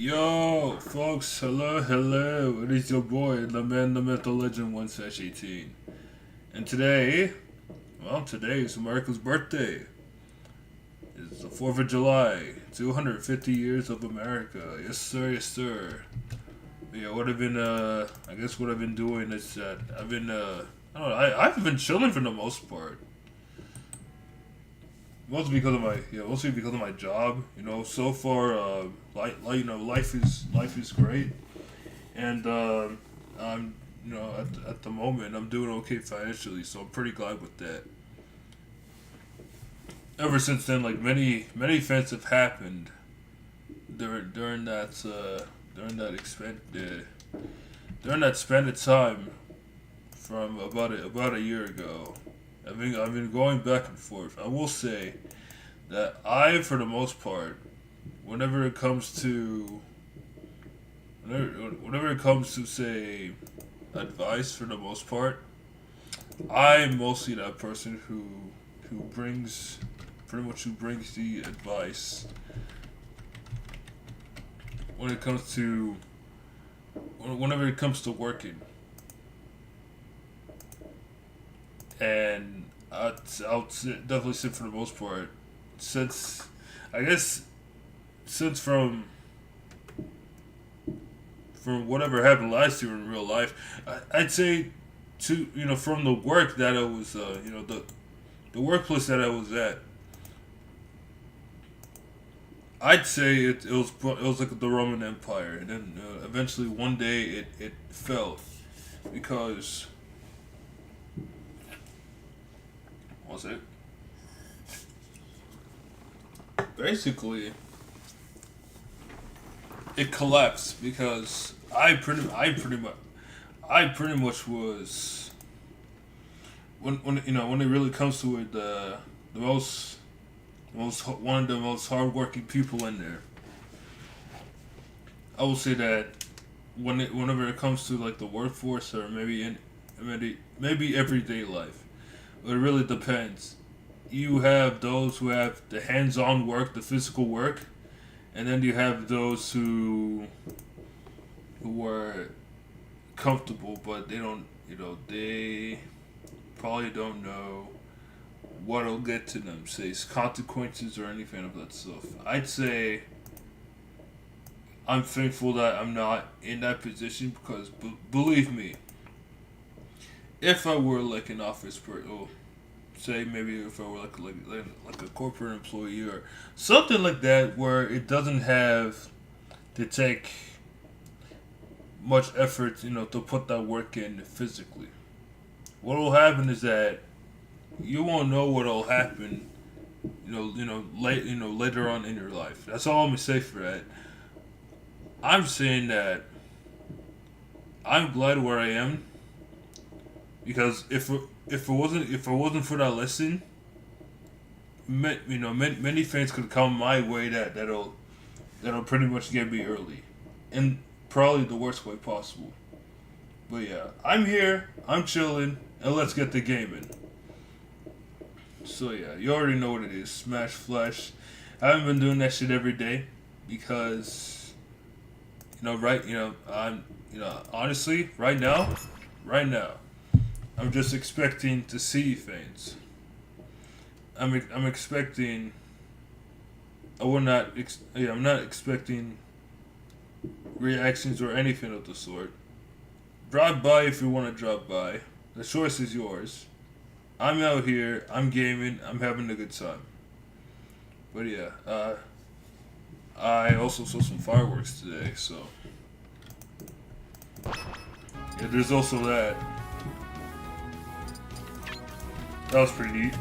Yo, folks, hello, it is your boy, the man, the myth, the legend, 1/18. And today is America's birthday. It's the 4th of July, 250 years of America. Yes, sir, yes, sir. Yeah, what I've been, I guess what I've been doing is that I've been, I don't know, I've been chilling for the most part. Mostly because of my job. So far, life is great, and I'm, at the moment I'm doing okay financially, so I'm pretty glad with that. Ever since then, like many events have happened during that span of time from about a year ago. I've been going back and forth. I will say that for the most part, whenever it comes to say advice, for the most part, I'm mostly that person who brings the advice whenever it comes to working. And definitely say for the most part, since from whatever happened last year in real life, I'd say from the work that I was the workplace that I was at, I'd say it was like the Roman Empire, and then eventually one day it fell because. Was it? Basically, it collapsed because I pretty much was when it really comes to it, the most one of the most hardworking people in there. I will say that whenever it comes to like the workforce, or maybe everyday life. It really depends. You have those who have the hands-on work, the physical work, and then you have those who are comfortable, but they don't, they probably don't know what'll get to them, say consequences or anything of that stuff. I'd say I'm thankful that I'm not in that position because, believe me, if I were like an office person, or say maybe if I were like a corporate employee or something like that, where it doesn't have to take much effort, to put that work in physically. What will happen is that you won't know what'll happen, later on in your life. That's all I'm gonna say for that. I'm saying that I'm glad where I am. Because if it wasn't for that lesson, many things could come my way that'll pretty much get me early, and probably the worst way possible. But yeah, I'm here, I'm chilling, and let's get the gaming. So yeah, you already know what it is. Smash Flash. I haven't been doing that shit every day because I'm honestly right now. I'm just expecting to see things. I'm expecting. I'm not expecting reactions or anything of the sort. Drop by if you want to drop by. The choice is yours. I'm out here. I'm gaming. I'm having a good time. But yeah, I also saw some fireworks today, so yeah, there's also that. That was pretty neat.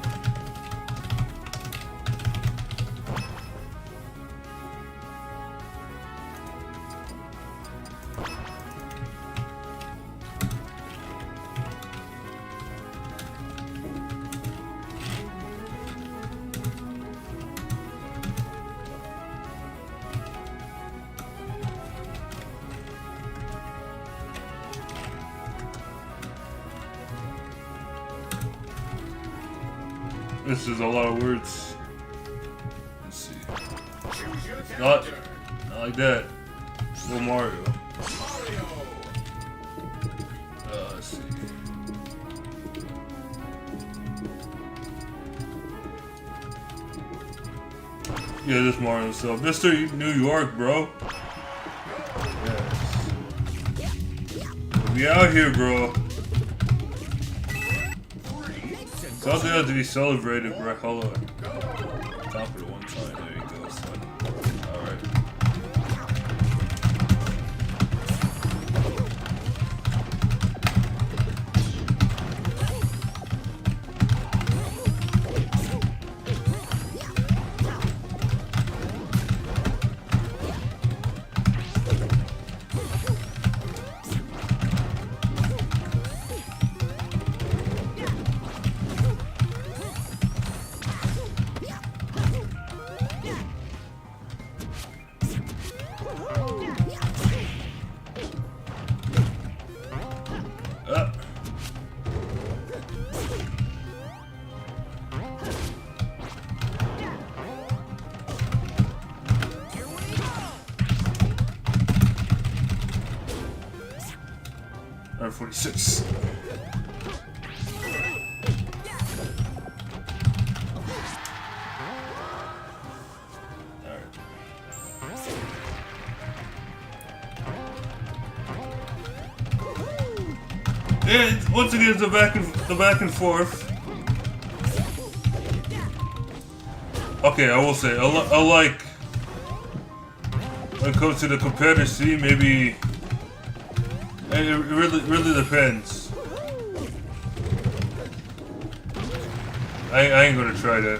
This is a lot of words. Let's see. Not like that. Well, Mario. Let's see. Yeah, this Mario himself. Mr. New York, bro. Yes. We out here, bro. Something has to be celebrated, bro. Hold on. Top of the one time. There you go, son. Alright. Alright, 46. And once again, it's the back and forth. Okay, I will say, I like when it comes to the competitive scene. Maybe it really depends. I ain't gonna try that.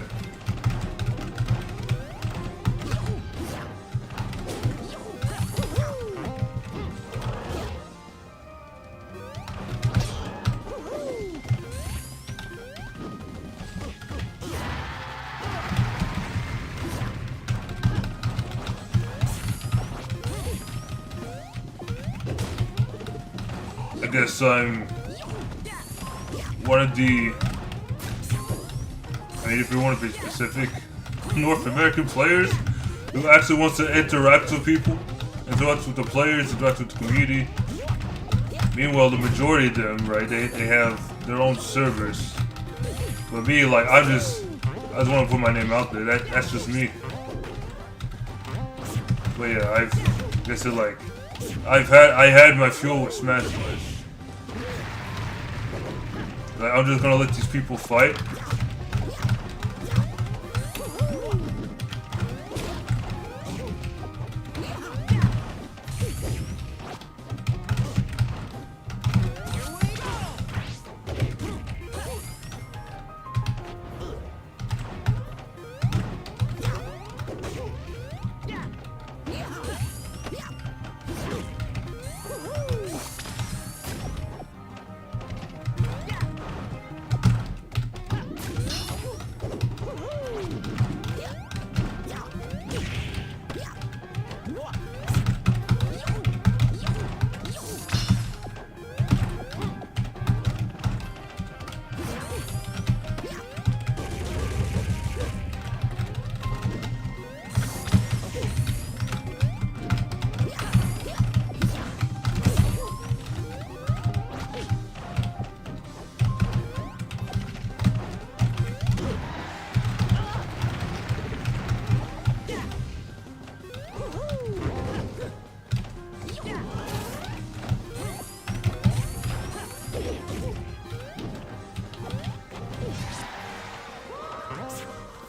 I guess I'm one of the, I mean, if we want to be specific, North American players who actually wants to interact with people, interact with the players, interact with the community. Meanwhile, the majority of them, right, they have their own servers. But me, like, I just want to put my name out there. That's just me. But yeah, I had my fuel with Smash Bros. Like, I'm just gonna let these people fight.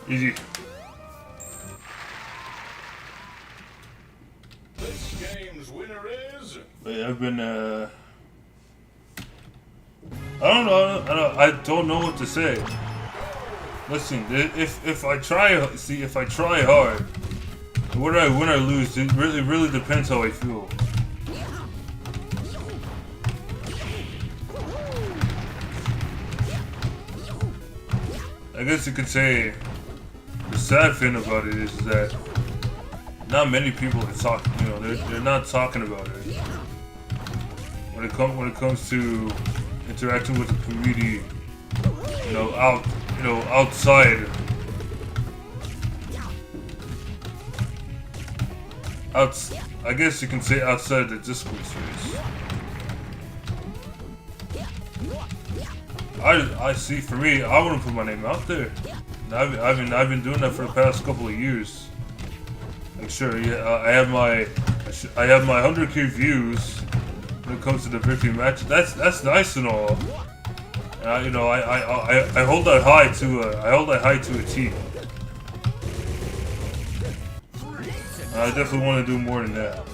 Easy. This game's winner is. But I've been I don't know what to say. Listen, if I try hard, whether I win or lose, it really depends how I feel. I guess you could say the sad thing about it is that not many people are talking. You know, they're not talking about it. When it comes to interacting with the community, outside. I guess you can say outside the disc race. I see. For me, I want to put my name out there. And I've been doing that for the past couple of years. Like sure, yeah, I have my 100K views when it comes to the victory match. That's nice and all. And you know, I hold that high to a T. I definitely want to do more than that.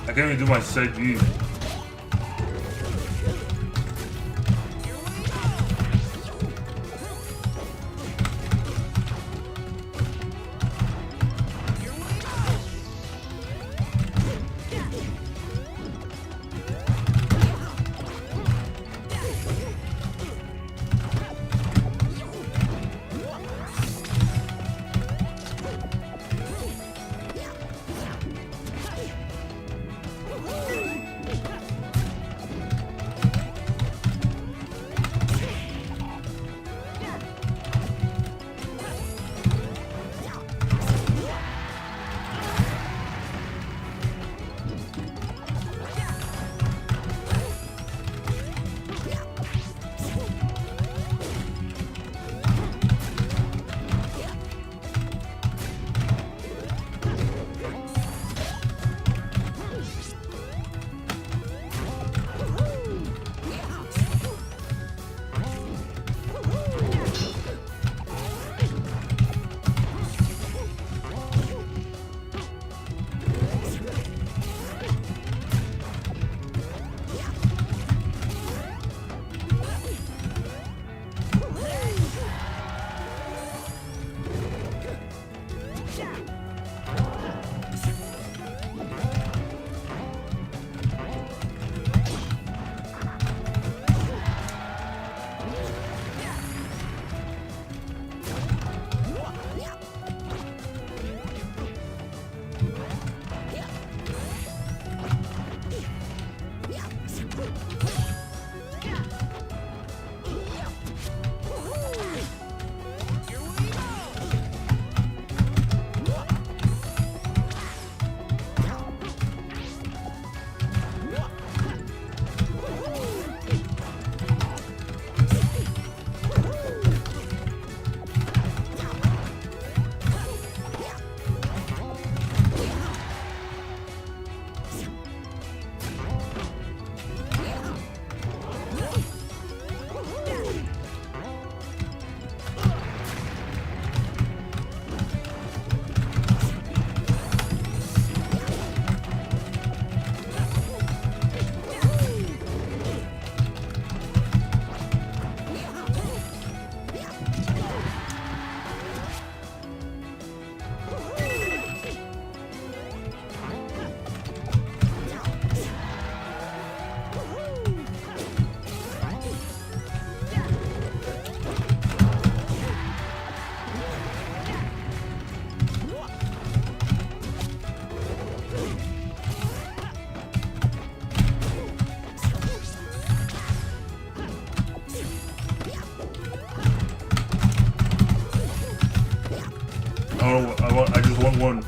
I can't even do my side view. I just want one.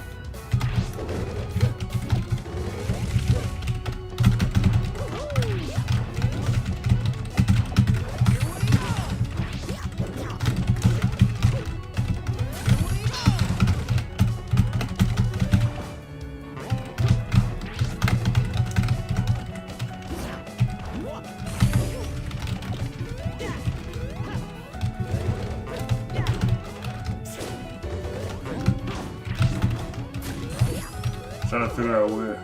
Trying to figure out where.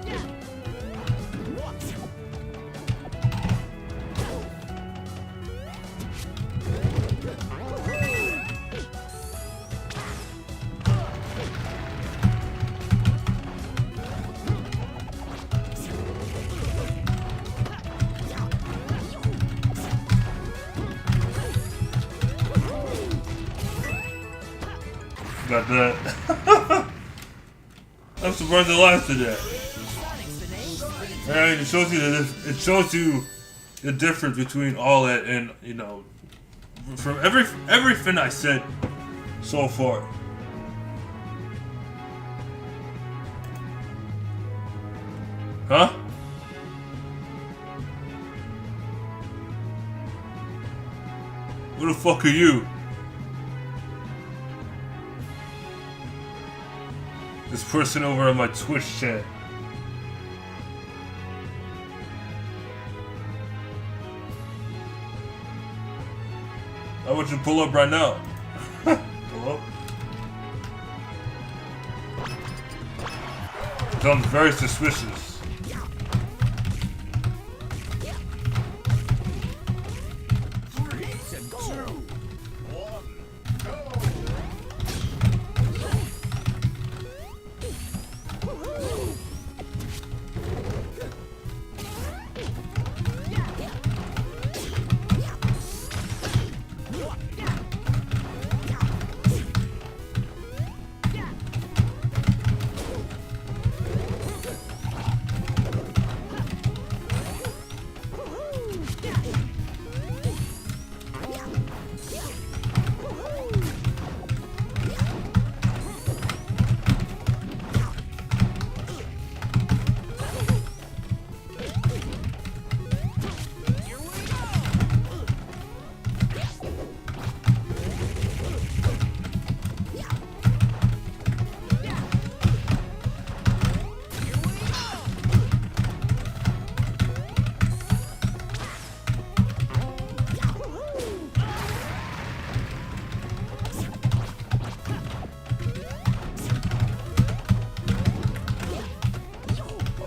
Got that. I'm surprised it lasted that. And it shows you the difference between all that and, you know, from everything I said so far. Huh? Who the fuck are you? This person over on my Twitch chat. I want you to pull up right now. Pull up. Sounds very suspicious.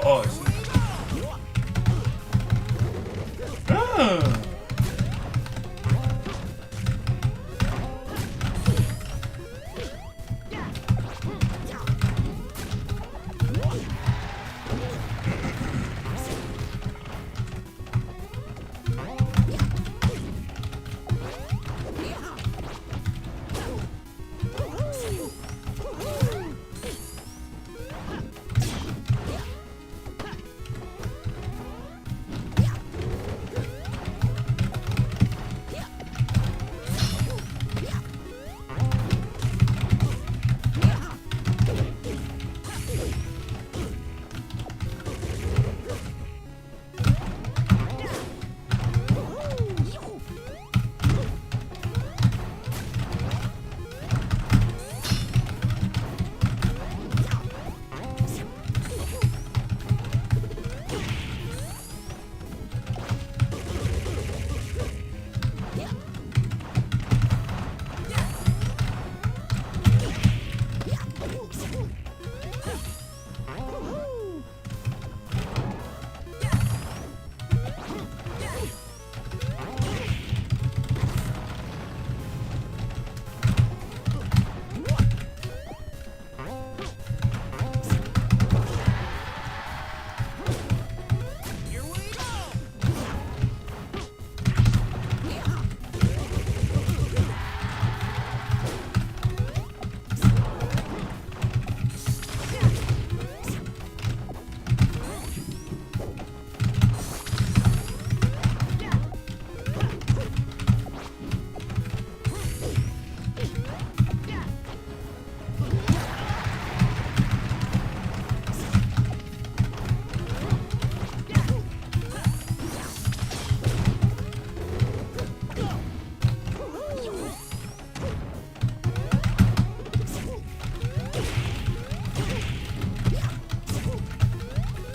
Oh, I see. Ah.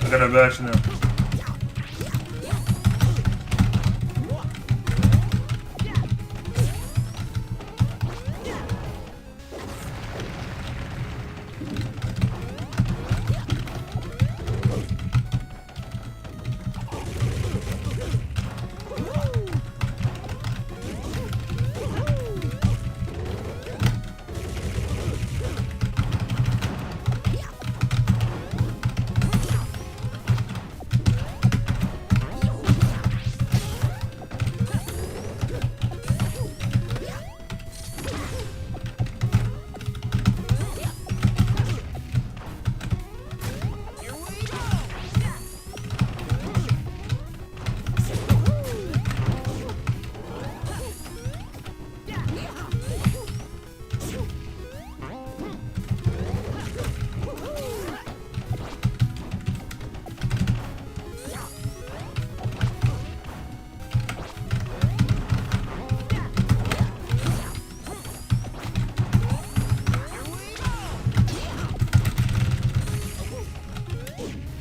I got a bash now.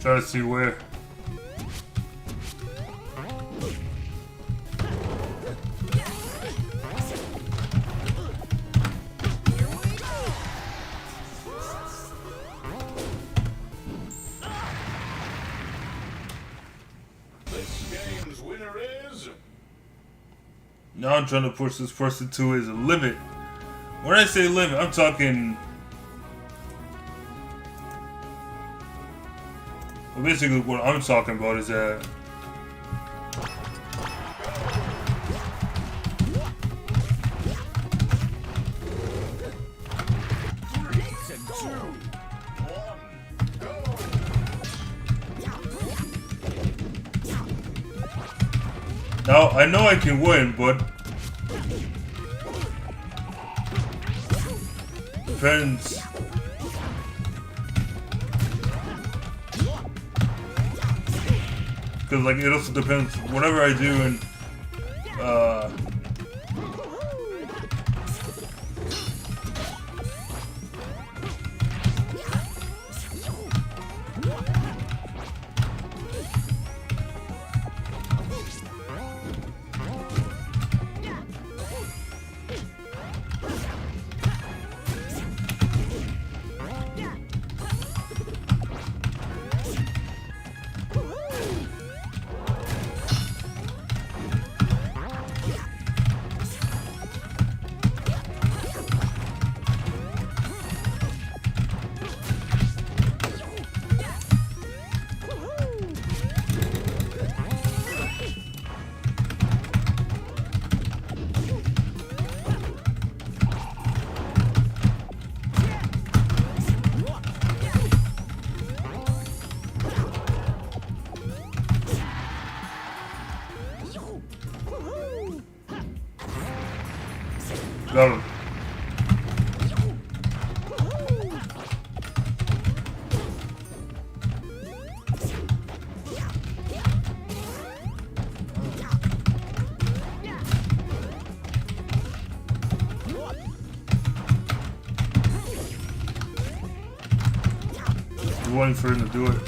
Try to see where. This game's winner is... Now I'm trying to push this person to his limit. When I say limit, I'm talking... Well, basically what I'm talking about is that... Now, I know I can win, but... Depends. Because, like, it also depends. Whatever I do and, got him. I'm waiting for him to do it.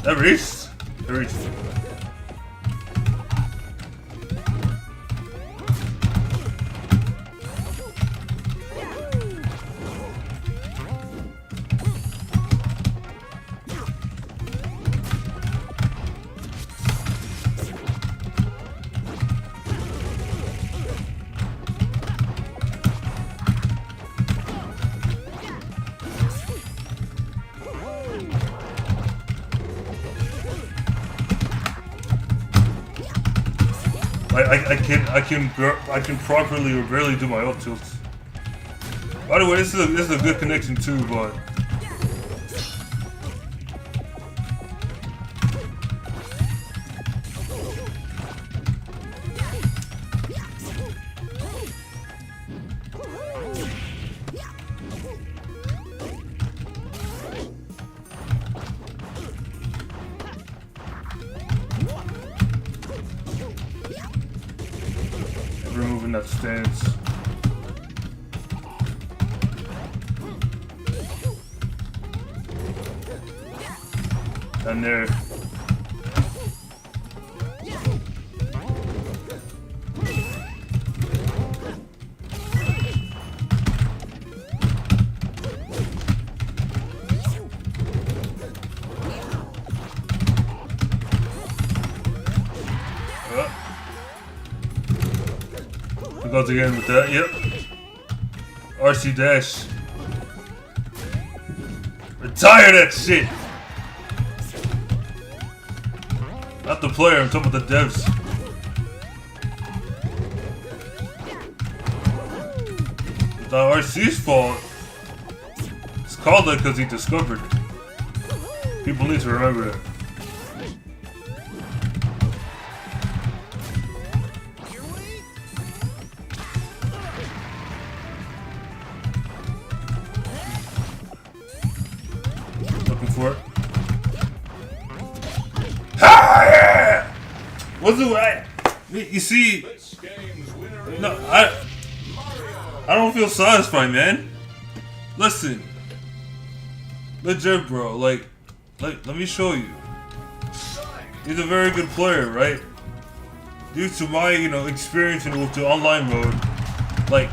That reached. That reached. I can properly or barely do my up tilts. By the way, this is a good connection too, but removing that stance. And there. Goes again with that. Yep. RC dash. Retire that shit. Not the player. I'm talking about the devs. It's not RC's fault. It's called that because he discovered it. People need to remember that. Looking for it. Ah, yeah! What's the way? You see, no, I don't feel satisfied, man. Listen, legit, bro. Like, let me show you. He's a very good player, right? Due to my, experience with the online mode, like,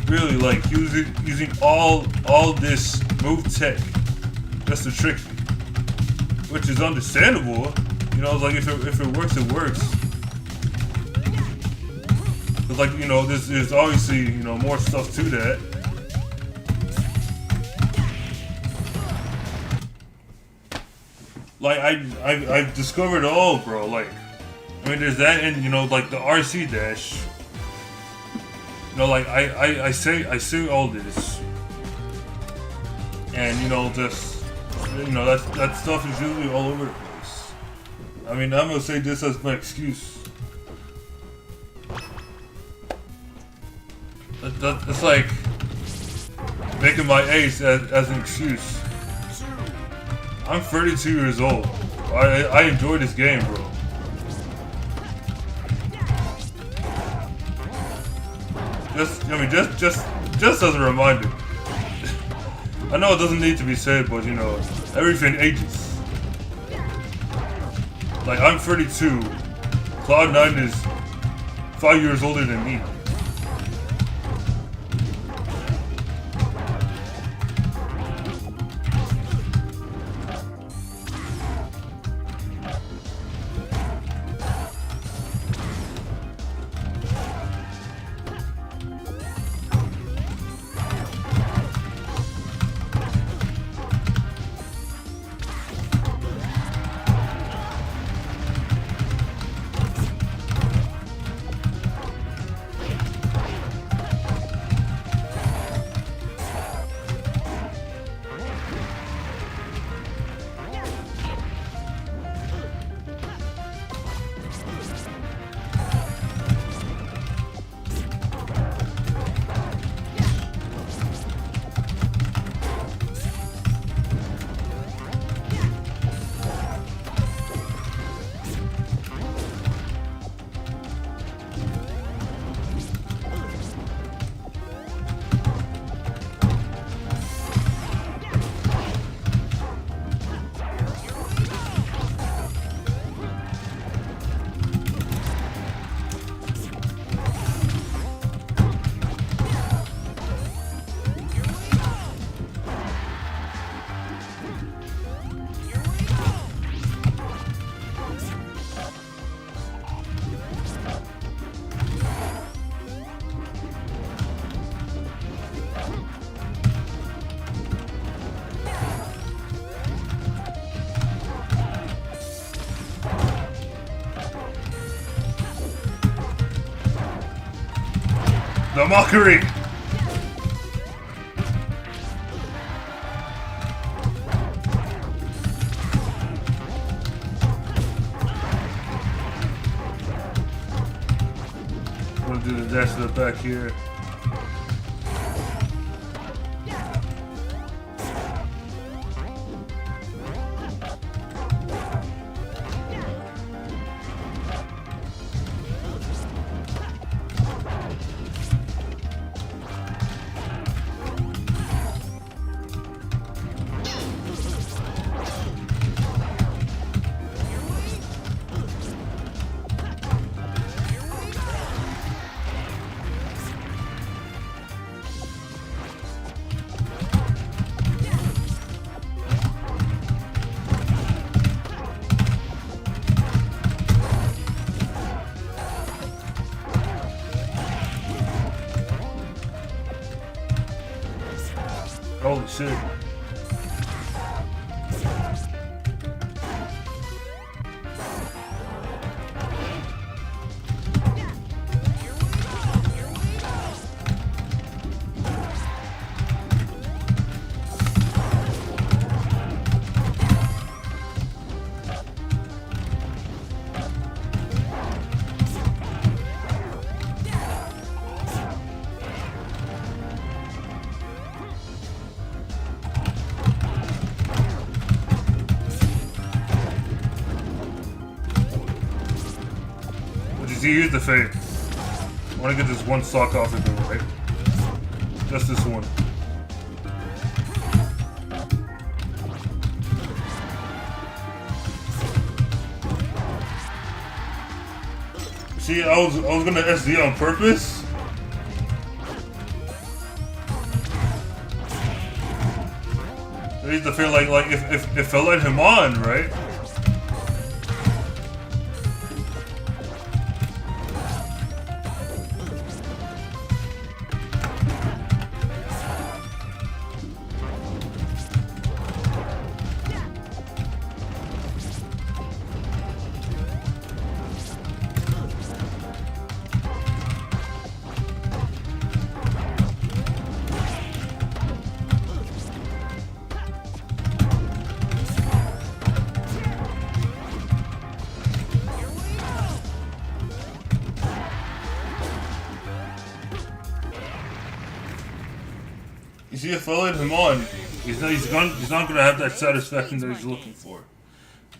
really, like, using all this move tech just to trick me, which is understandable. It's like if it works, it works. It's like there's obviously more stuff to that. Like I've discovered all, bro. Like, I mean, there's that, and like the RC dash. Like I say all this, and just that stuff is usually all over the place. I mean, I'm gonna say this as my excuse. It's like making my ace as an excuse. I'm 32 years old. I enjoy this game, bro. Just as a reminder. I know it doesn't need to be said, but everything ages. Like, I'm 32. Cloud9 is 5 years older than me. The mockery! I'm gonna do the dash to the back here. Holy shit. See, here's the thing. I want to get this one sock off of the right. Just this one. See, I was gonna SD on purpose. Here's the thing, like if I let him on, right? You see, if I let him on, he's not gonna have that satisfaction that he's looking for.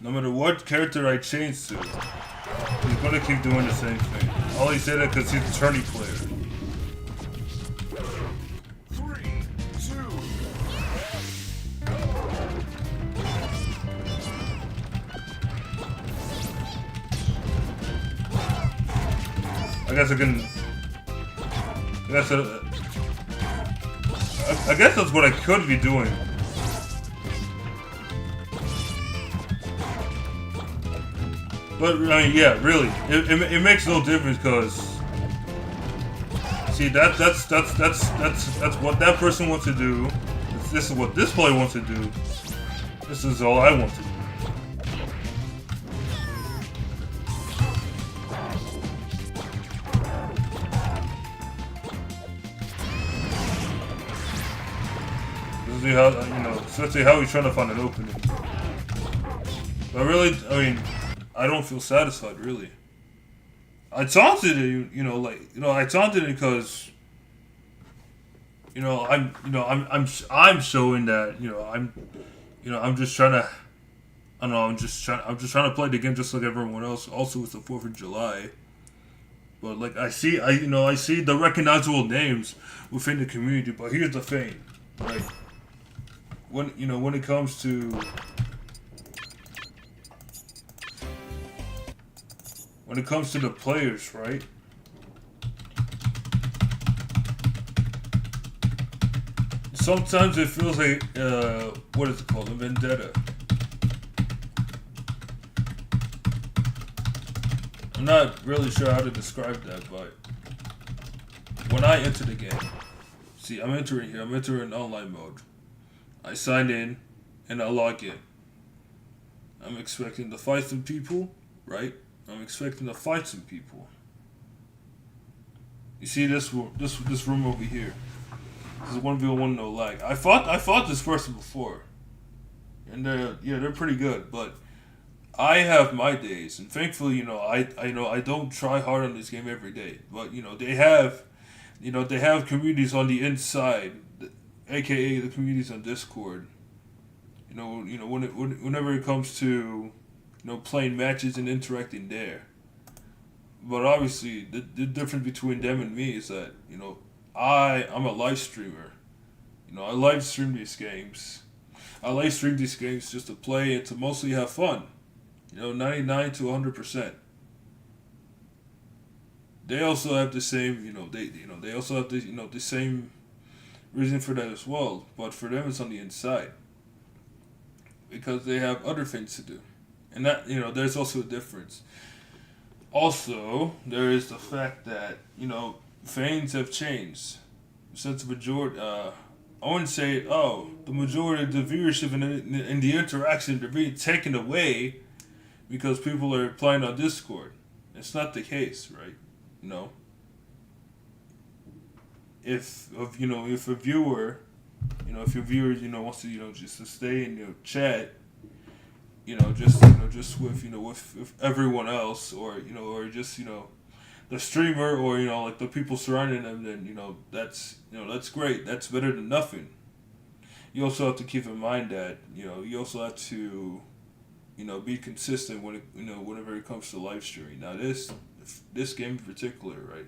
No matter what character I change to, he's gonna keep doing the same thing. All he said that because he's a tourney player. 3, 2, I guess that's what I could be doing. But I mean, yeah, really, it makes no difference because see that's what that person wants to do. This is what this player wants to do. This is all I want to do. See how especially how he's trying to find an opening. But really, I mean, I don't feel satisfied really. I taunted it, I taunted it because, I'm showing that, I'm just trying to, I don't know, I'm just trying to play the game just like everyone else. Also, it's the 4th of July. But like I see the recognizable names within the community. But here's the thing, like. When it comes to the players, right? Sometimes it feels like what is it called? A vendetta. I'm not really sure how to describe that, but when I enter the game, see, I'm entering online mode. I sign in, and I log in. I'm expecting to fight some people, right? I'm expecting to fight some people. You see this room over here? This is 1v1 no lag. I fought this person before, and they're pretty good. But I have my days, and thankfully, I don't try hard on this game every day. But they have communities on the inside. AKA the communities on Discord. Whenever it comes to, playing matches and interacting there. But obviously, the difference between them and me is that, I'm a live streamer. I live stream these games. I live stream these games just to play and to mostly have fun. 99 to 100%. They also have the same, they also have the same reason for that as well, but for them it's on the inside because they have other things to do, and that there's also a difference. Also, there is the fact that things have changed since I wouldn't say, oh, the majority of the viewership and the interaction are being taken away because people are playing on Discord. It's not the case, right? You know, if a viewer, if your viewer, wants to, just to stay in your chat, just with, with everyone else, or just, the streamer, or, like the people surrounding them, then, that's great. That's better than nothing. You also have to keep in mind that, you also have to, be consistent when it, whenever it comes to live streaming. Now this game in particular, right?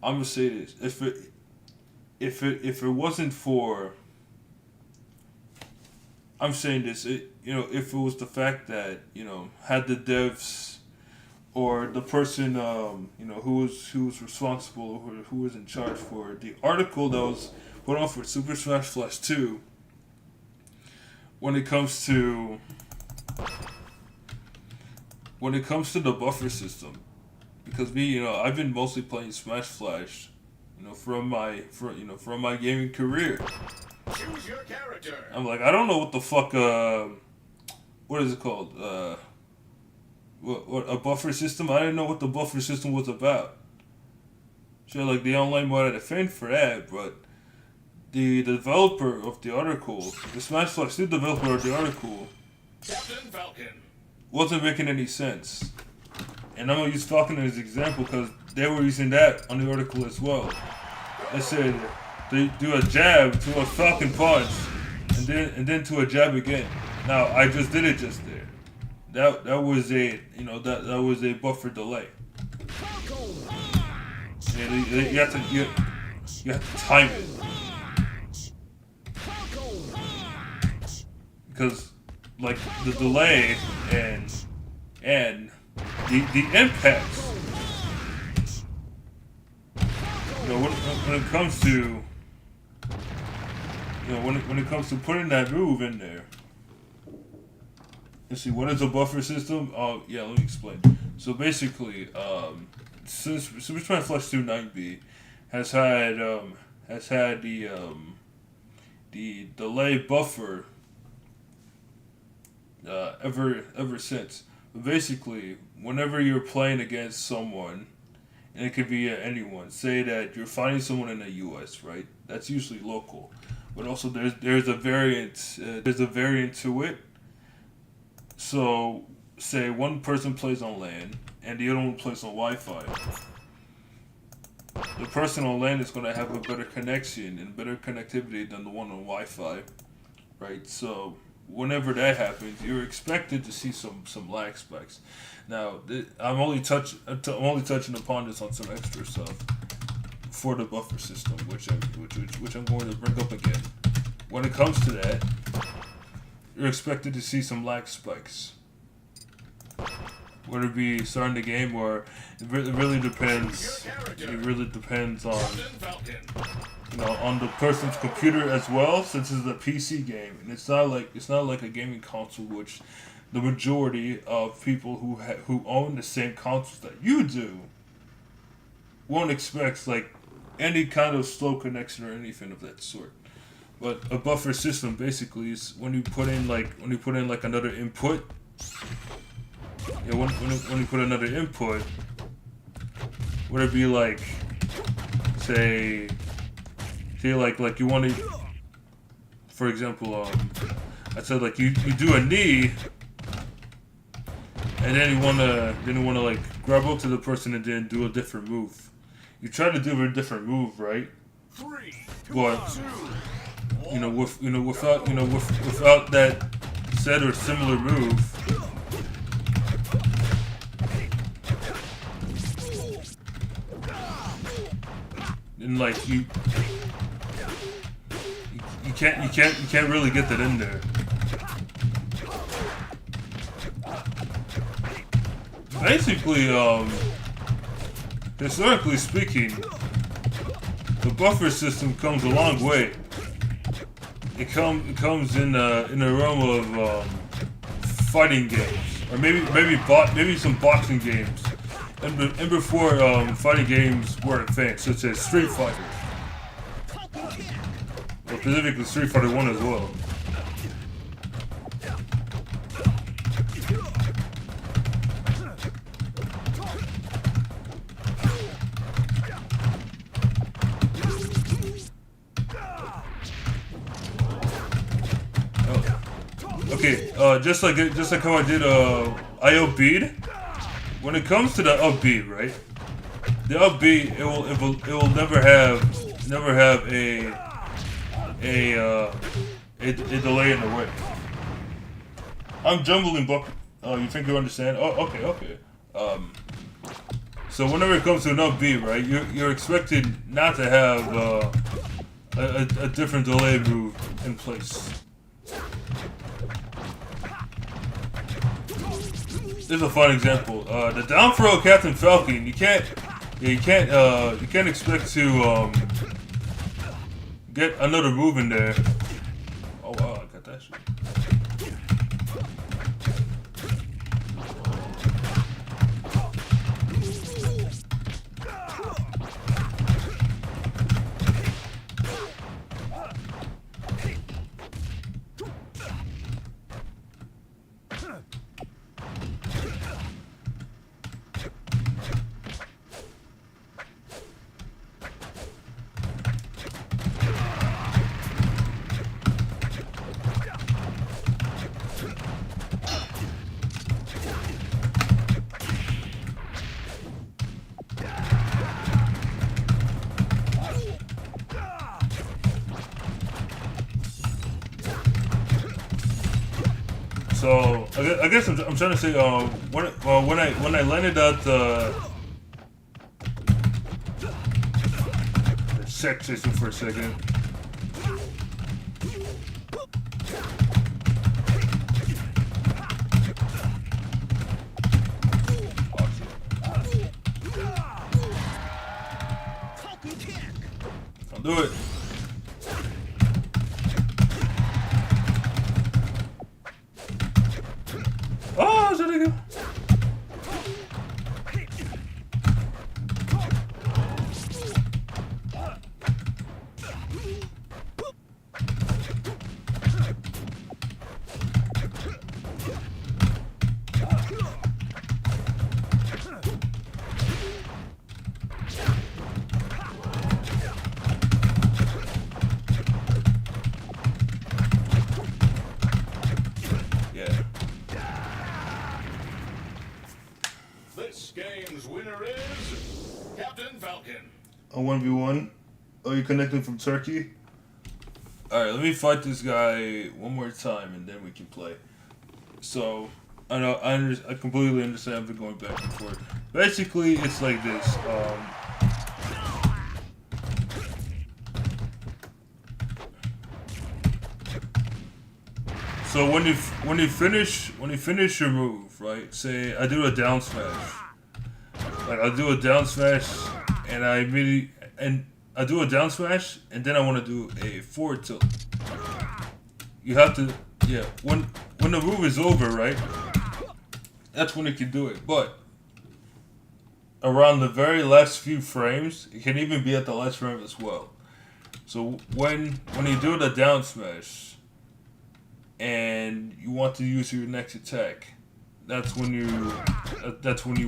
I'm gonna say this: if it wasn't for, I'm saying this, if it was the fact that, had the devs or the person, who was responsible, or who was in charge for the article that was put on for Super Smash Bros. 2, when it comes to the buffer system, because I've been mostly playing Smash Flash, from my gaming career. Choose your character. I'm like, I don't know what the fuck, what is it called? What a buffer system? I didn't know what the buffer system was about. Sure, like the online mode, I defend for that, but the developer of the article, the Smash Flash 2 developer of the article, Captain Falcon. wasn't making any sense. And I'm gonna use Falcon as an example because they were using that on the article as well. They said they do a jab to a Falcon punch, and then to a jab again. Now I just did it just there. That was a that was a buffer delay. Yeah, you have to time it because like the delay and the impacts. When it comes to when it comes to putting that move in there. Let's see, what is a buffer system? Oh yeah, let me explain. So basically, since Super Smash Bros. 2 9B has had the delay buffer ever since. But basically, whenever you're playing against someone, and it could be anyone. Say that you're fighting someone in the U.S., right? That's usually local, but also there's a variant. There's a variant to it. So, say one person plays on LAN and the other one plays on Wi-Fi. The person on LAN is going to have a better connection and better connectivity than the one on Wi-Fi, right? So, whenever that happens, you're expected to see some lag spikes. Now, I'm only touching upon this on some extra stuff for the buffer system, which I'm going to bring up again. When it comes to that, you're expected to see some lag spikes. Whether it be starting the game or it really depends. It really depends on on the person's computer as well, since it's a PC game, and it's not like a gaming console, which the majority of people who own the same consoles that you do won't expect like any kind of slow connection or anything of that sort. But a buffer system basically is when you put in like another input. Yeah, when you put another input, would it be like, say like you want to, for example, I said like you do a knee, and then you wanna like grab up to the person and then do a different move. You try to do a different move, right? But without that said or similar move, and like you can't really get that in there. Basically, historically speaking, the buffer system comes a long way. It comes in the realm of fighting games, or maybe some boxing games, and before fighting games were advanced, such as Street Fighter. specifically Street Fighter 1 as well. Okay, just like how I did IO bead. When it comes to the up B, right? The up B, it will never have a delay in the way. I'm jumbling, but you think you understand? Oh, okay. So whenever it comes to an up B, right, you're expected not to have a different delay move in place. This is a fun example. The down throw Captain Falcon, you can't expect to get another move in there. Oh wow, I got that shit. So I guess I'm trying to say when I landed that check system for a second. I'll do it. Oh, is that a go? This game's winner is Captain Falcon. A 1v1. Oh, you're connecting from Turkey? Alright, let me fight this guy one more time and then we can play. So, I know, I completely understand I've been going back and forth. Basically, it's like this. So when you finish your move, right? Say I do a down smash. Like I do a down smash and I do a down smash and then I want to do a forward tilt. You have to, yeah, when the move is over, right? That's when you can do it. But around the very last few frames, it can even be at the last frame as well. So when you do the down smash and you want to use your next attack, that's when you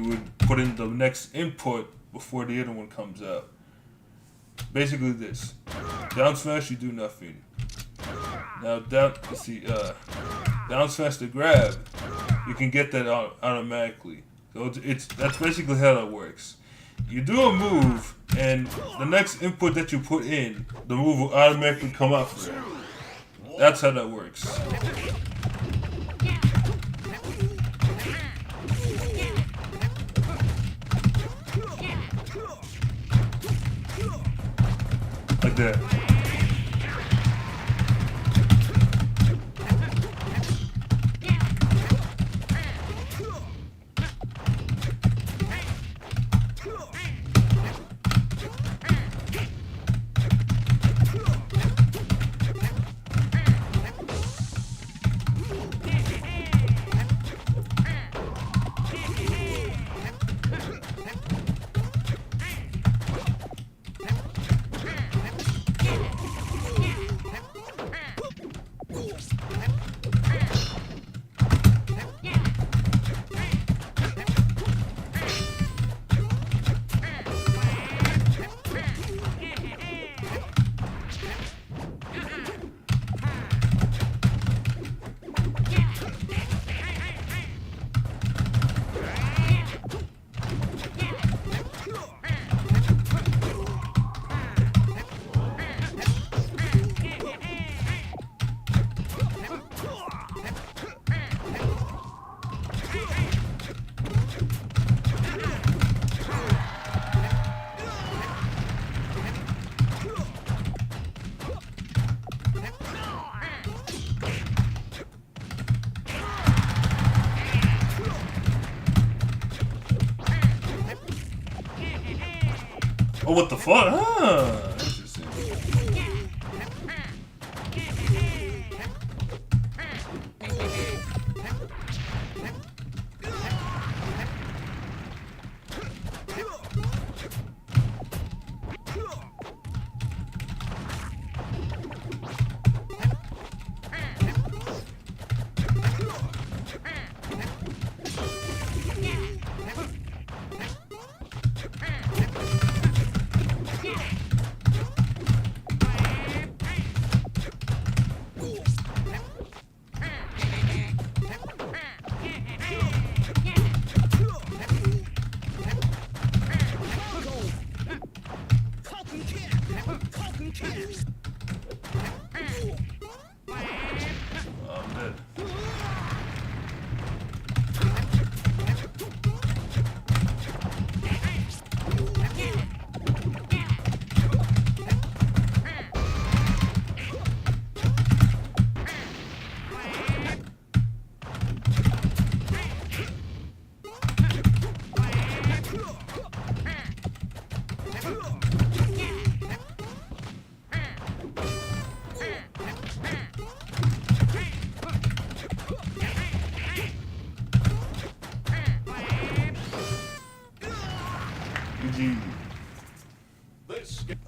would put in the next input before the other one comes out. Basically this. Down smash, you do nothing. Now down smash to grab, you can get that automatically. So that's basically how that works. You do a move, and the next input that you put in, the move will automatically come out for you. That's how that works. Like that. Oh, what the fuck? Huh. Interesting. I'm dead.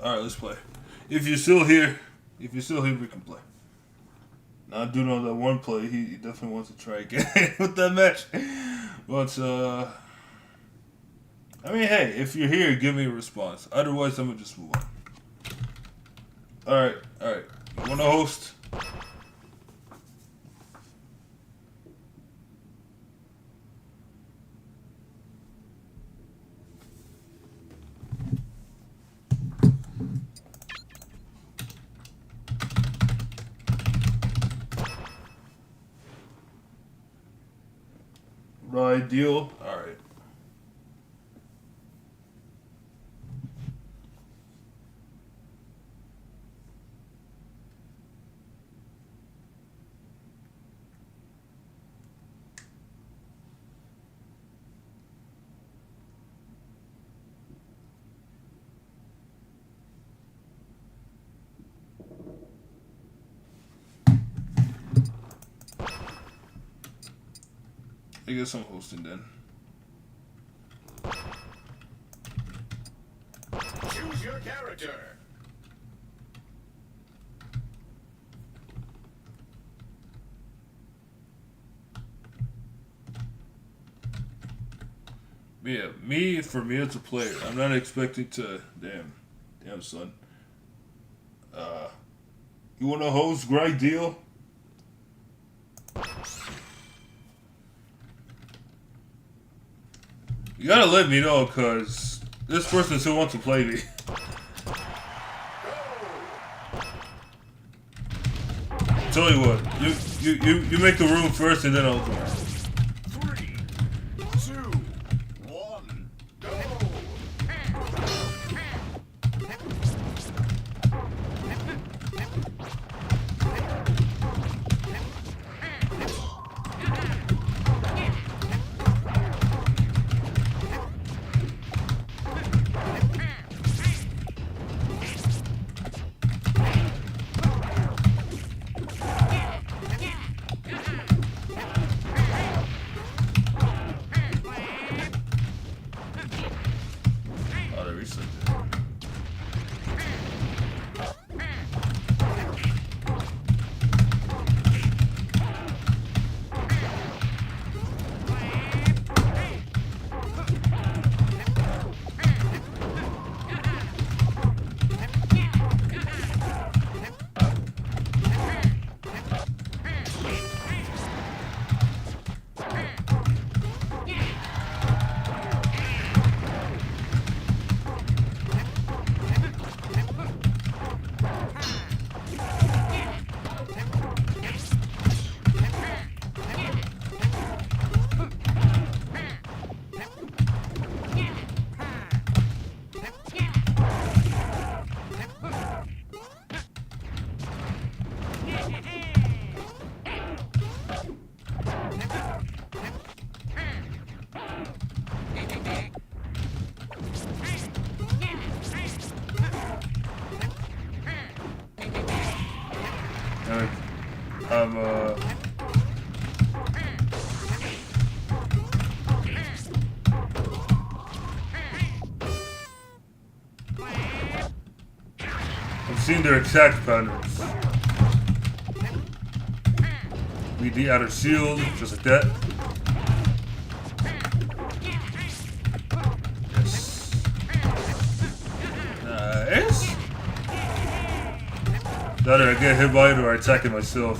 Alright, let's play. If you're still here, we can play. Now, dude on that one play, he definitely wants to try again with that match. But, I mean, hey, if you're here, give me a response. Otherwise, I'm going to just move on. Alright. You want to host? Right, deal. Alright. I guess I'm hosting then. Choose your character. Yeah, for me as a player, I'm not expecting to. Damn, son. You want to host? Great deal. You gotta let me know, cause this person still wants to play me. Tell you what, you make the room first, and then I'll go. 3, 2, 1, go! I'm seeing their attack patterns. Lead the outer shield, just like that. Yes. Nice. Either I get hit by it or I attack it myself.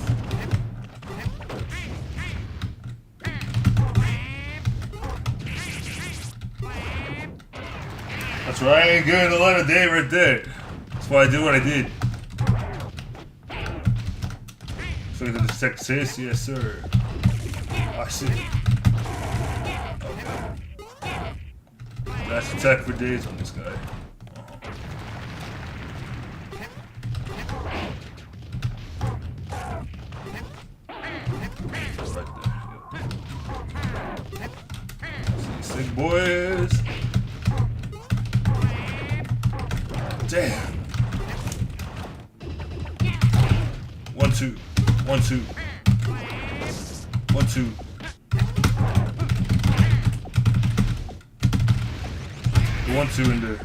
That's right, I ain't getting a lot of day right there. That's why I did what I did. So I can detect this? Yes, sir. I see. Okay. Dash attack for days on this guy. Sick boys. Damn. 1, 2. 1, 2. 1, 2. The 1, 2 in there.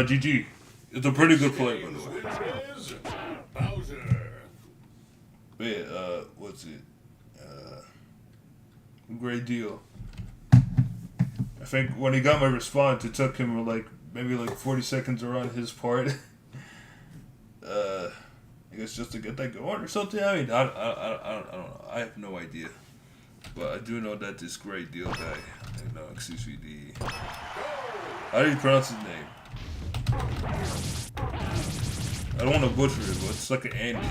GG. It's a pretty good play, by the way. But yeah, what's it? Great deal. I think when he got my response, it took him maybe 40 seconds around his part. I guess just to get that going or something. I mean, I don't know. I have no idea. But I do know that this great deal guy, excuse me, how do you pronounce his name? I don't want to butcher it, but it's like an Andy.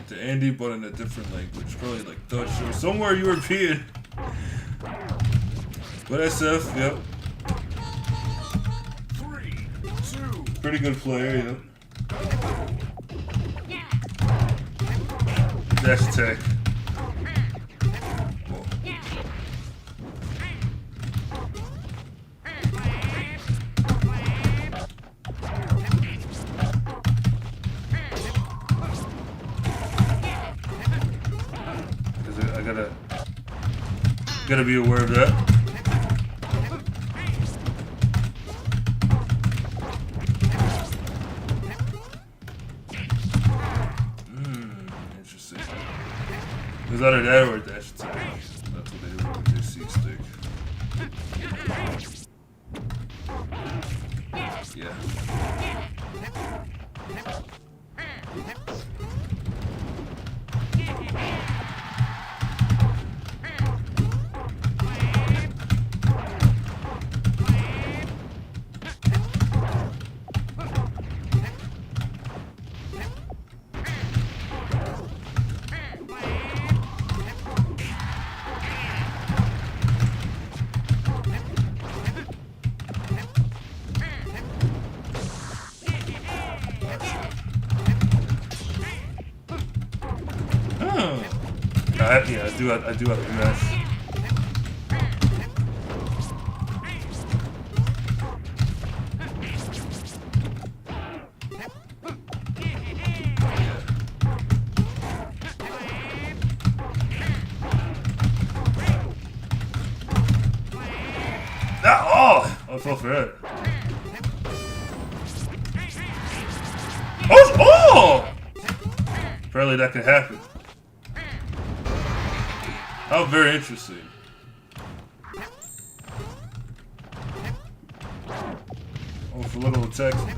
It's an Andy, but in a different language. Probably like Dutch or somewhere European. But SF, yep. 3, 2. Pretty good player, yep. Dash attack. Whoa. I gotta be aware of that. Interesting. It's either that or a dash attack. That's what they do with their C-stick. Yeah. Yeah, I do have to mess. I fell for it. Oh! Apparently that could happen. How very interesting. Oh, for little attacks in there.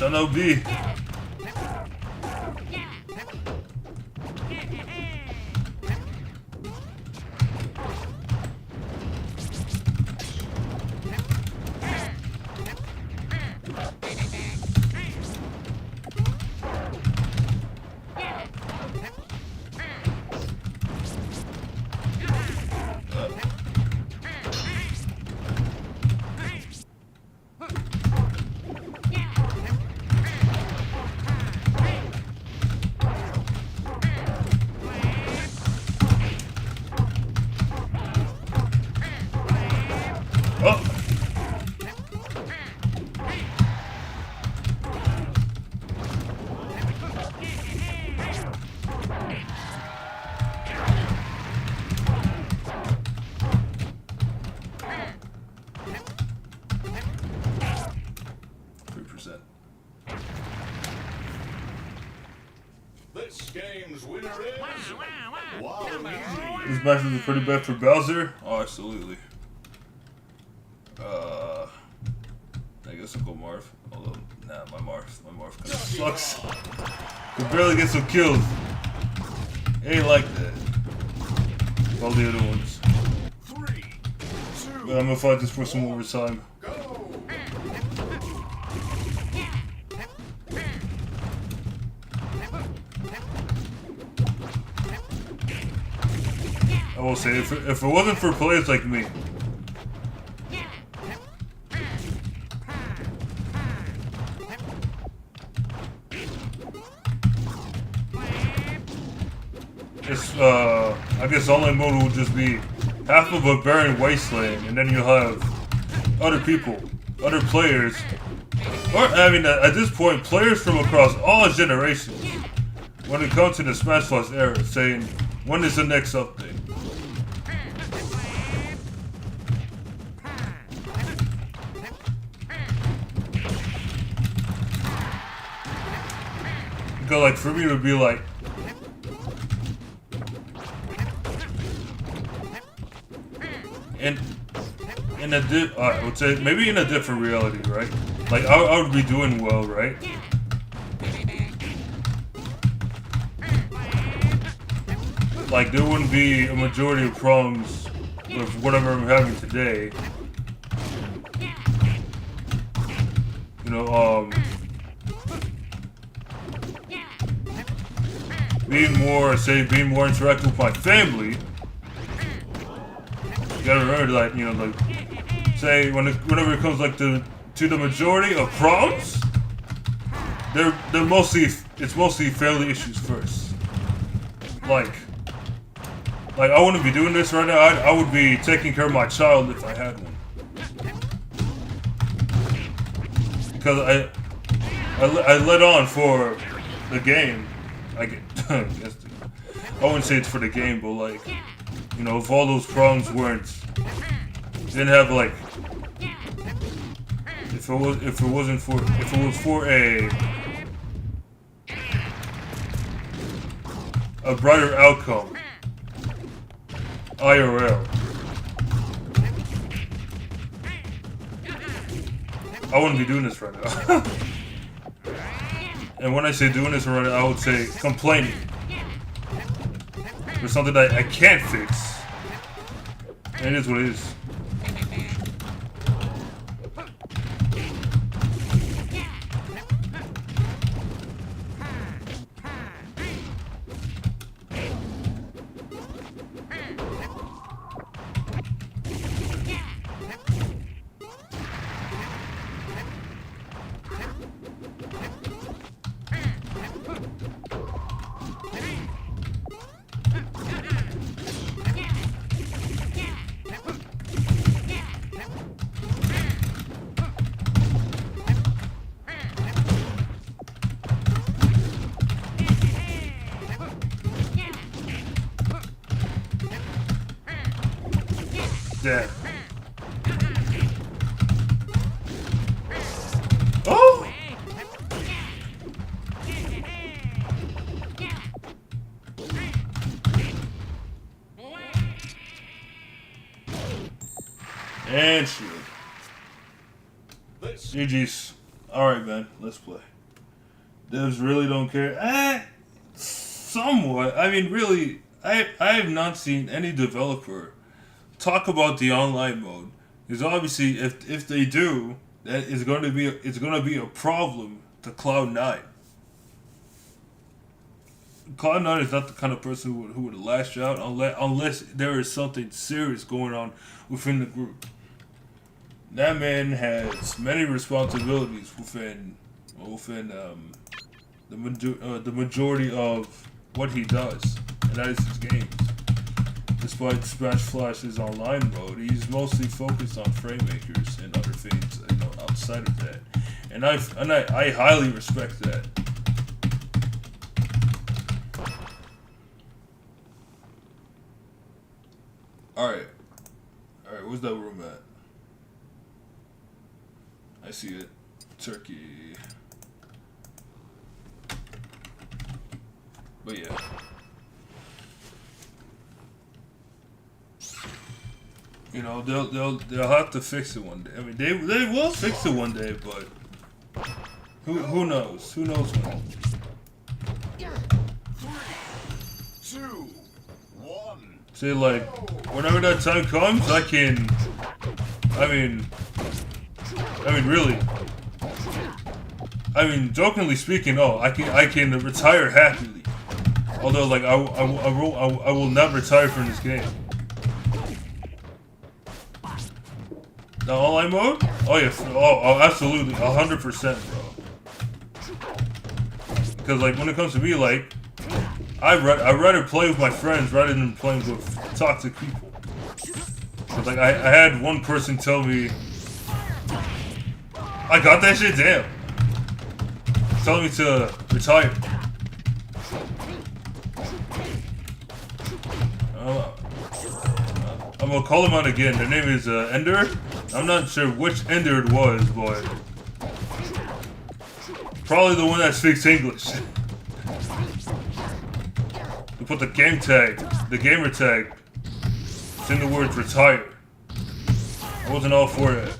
no B. Oh! 3%. This game's winner is Waluigi. This match is pretty bad for Bowser? Oh, absolutely. I guess I'll go Marv. Although, nah, my Marv kind of sucks. Could barely get some kills. Ain't like that. All the other ones. 3, 2, But I'm gonna fight this for some overtime. go. I will say, if it wasn't for players like me, it's, I guess online mode will just be half of a barren wasteland, and then you'll have other people, other players, or, I mean, at this point, players from across all generations, when it comes to the Smash Bros. Era, saying, when is the next update? Because, like, for me, it would be like, I would say maybe in a different reality, right? Like I would be doing well, right? Like there wouldn't be a majority of problems with whatever I'm having today. You know, being more interactive with my family. You gotta remember, like, you know, like, say whenever it comes like to the majority of problems, it's mostly family issues first. Like I wouldn't be doing this right now. I would be taking care of my child if I had one. Because I let on for the game. I guess I wouldn't say it's for the game, but like, you know, if all those problems didn't have like, if it was for a brighter outcome, IRL, I wouldn't be doing this right now. And when I say doing this right now, I would say complaining for something that I can't fix. And it is what it is. Dead. Oh! And shield. GG's. Alright, man. Let's play. devs really don't care. Somewhat. I mean, really, I have not seen any developer talk about the online mode. Because obviously, if they do, that is going to be it's going to be a problem to Cloud9. Cloud9 is not the kind of person who would lash out unless there is something serious going on within the group. That man has many responsibilities within the majority of what he does, and that is his games. Despite Smash Flash's online mode, he's mostly focused on frame makers and other things, outside of that. And I highly respect that. Alright, where's that room at? I see it. Turkey. But yeah. You know, they'll have to fix it one day. I mean, they will fix it one day, but who knows? Who knows when? 3, 2, 1. See, like, whenever that time comes, I mean, really. I mean, jokingly speaking, I can retire happily. Although, like, I will not retire from this game. The online mode? Oh yeah, absolutely, 100%, bro. Because, like, when it comes to me, like, I'd rather play with my friends rather than playing with toxic people. Cause, like, I had one person tell me, I got that shit, damn. Telling me to retire. I'm gonna call him out again. Their name is Ender. I'm not sure which Ender it was, but probably the one that speaks English. We put the game tag, the gamer tag. It's in the words retire. I wasn't all for it.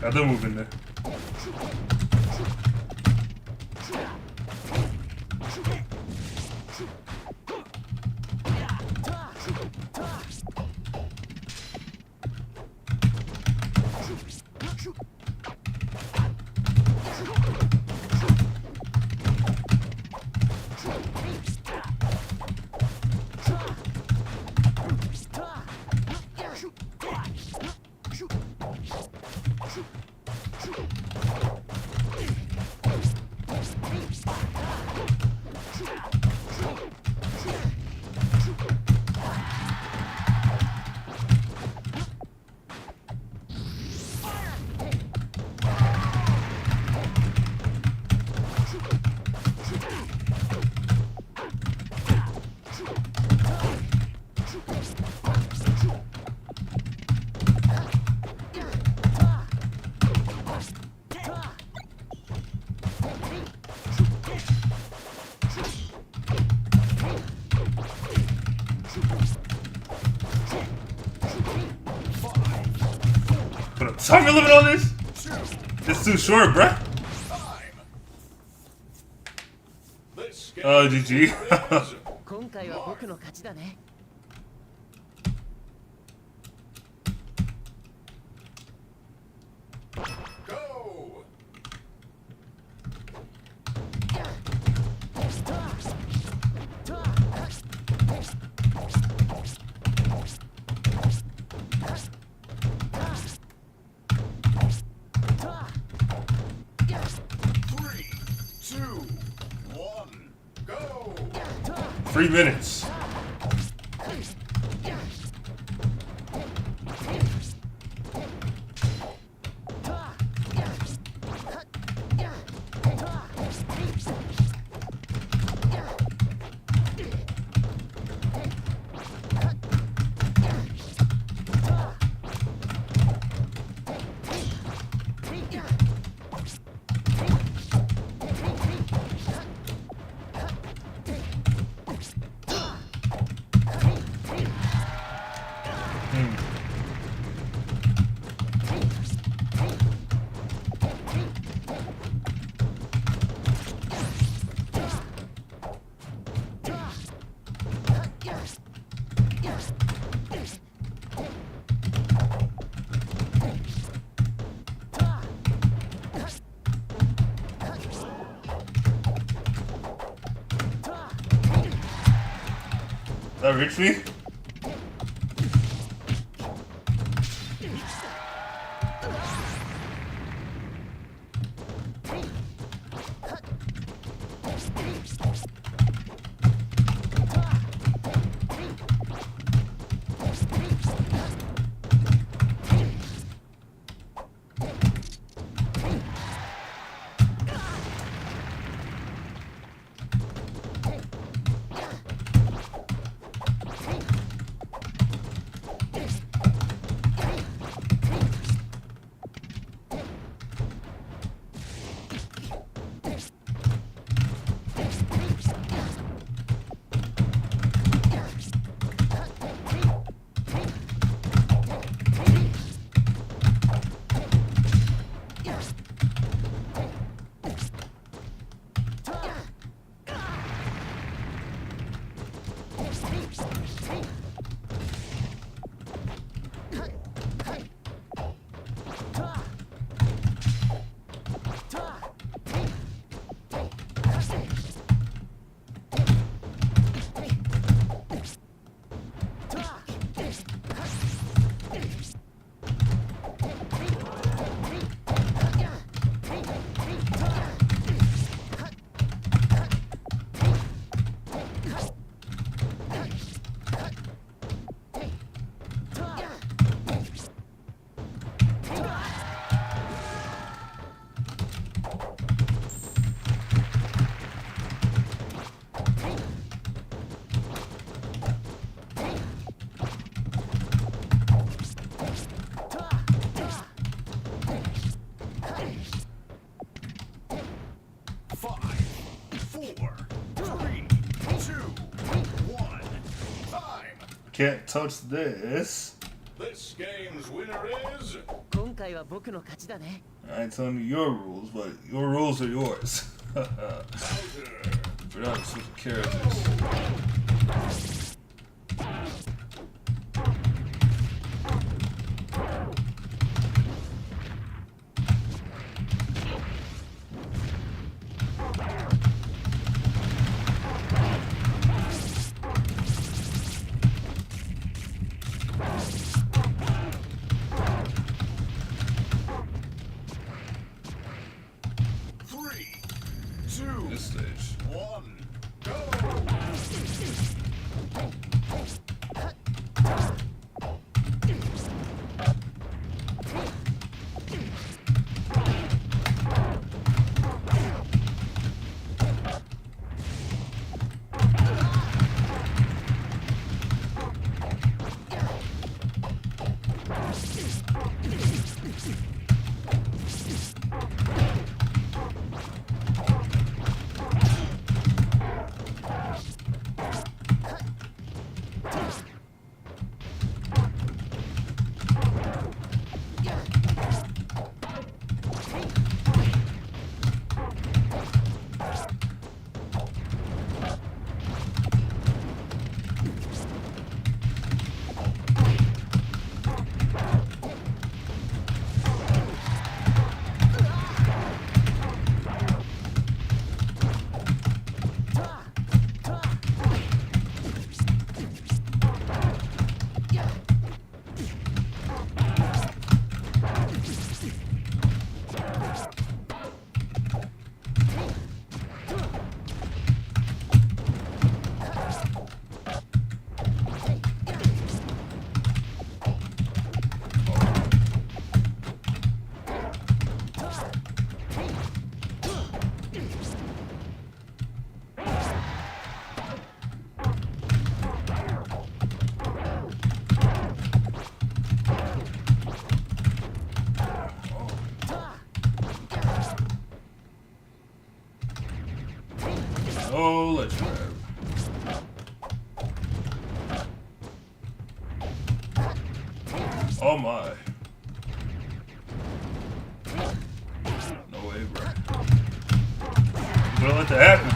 Got them moving there. Put a time limit on this? It's too short, bruh. Oh, GG. Go! 3, 2, 1, go! 3 minutes. That reach me? Can't touch this. This game's winner is 今回は僕の勝ちだね。 I ain't telling you your rules, but your rules are yours. We're not switching characters. This stage. 1, go! Oh, let's grab. Oh my. No way, bro. I'm gonna let that happen.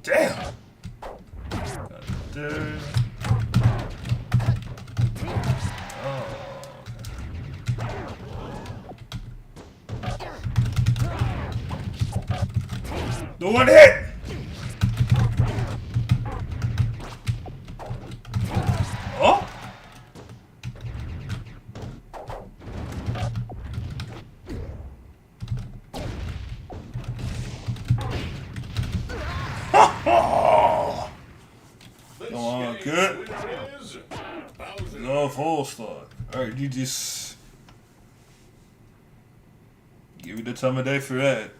Damn. Dude. Oh. The one hit! Oh? Come on, good. No full stock. Alright, you just give me the time of day for that.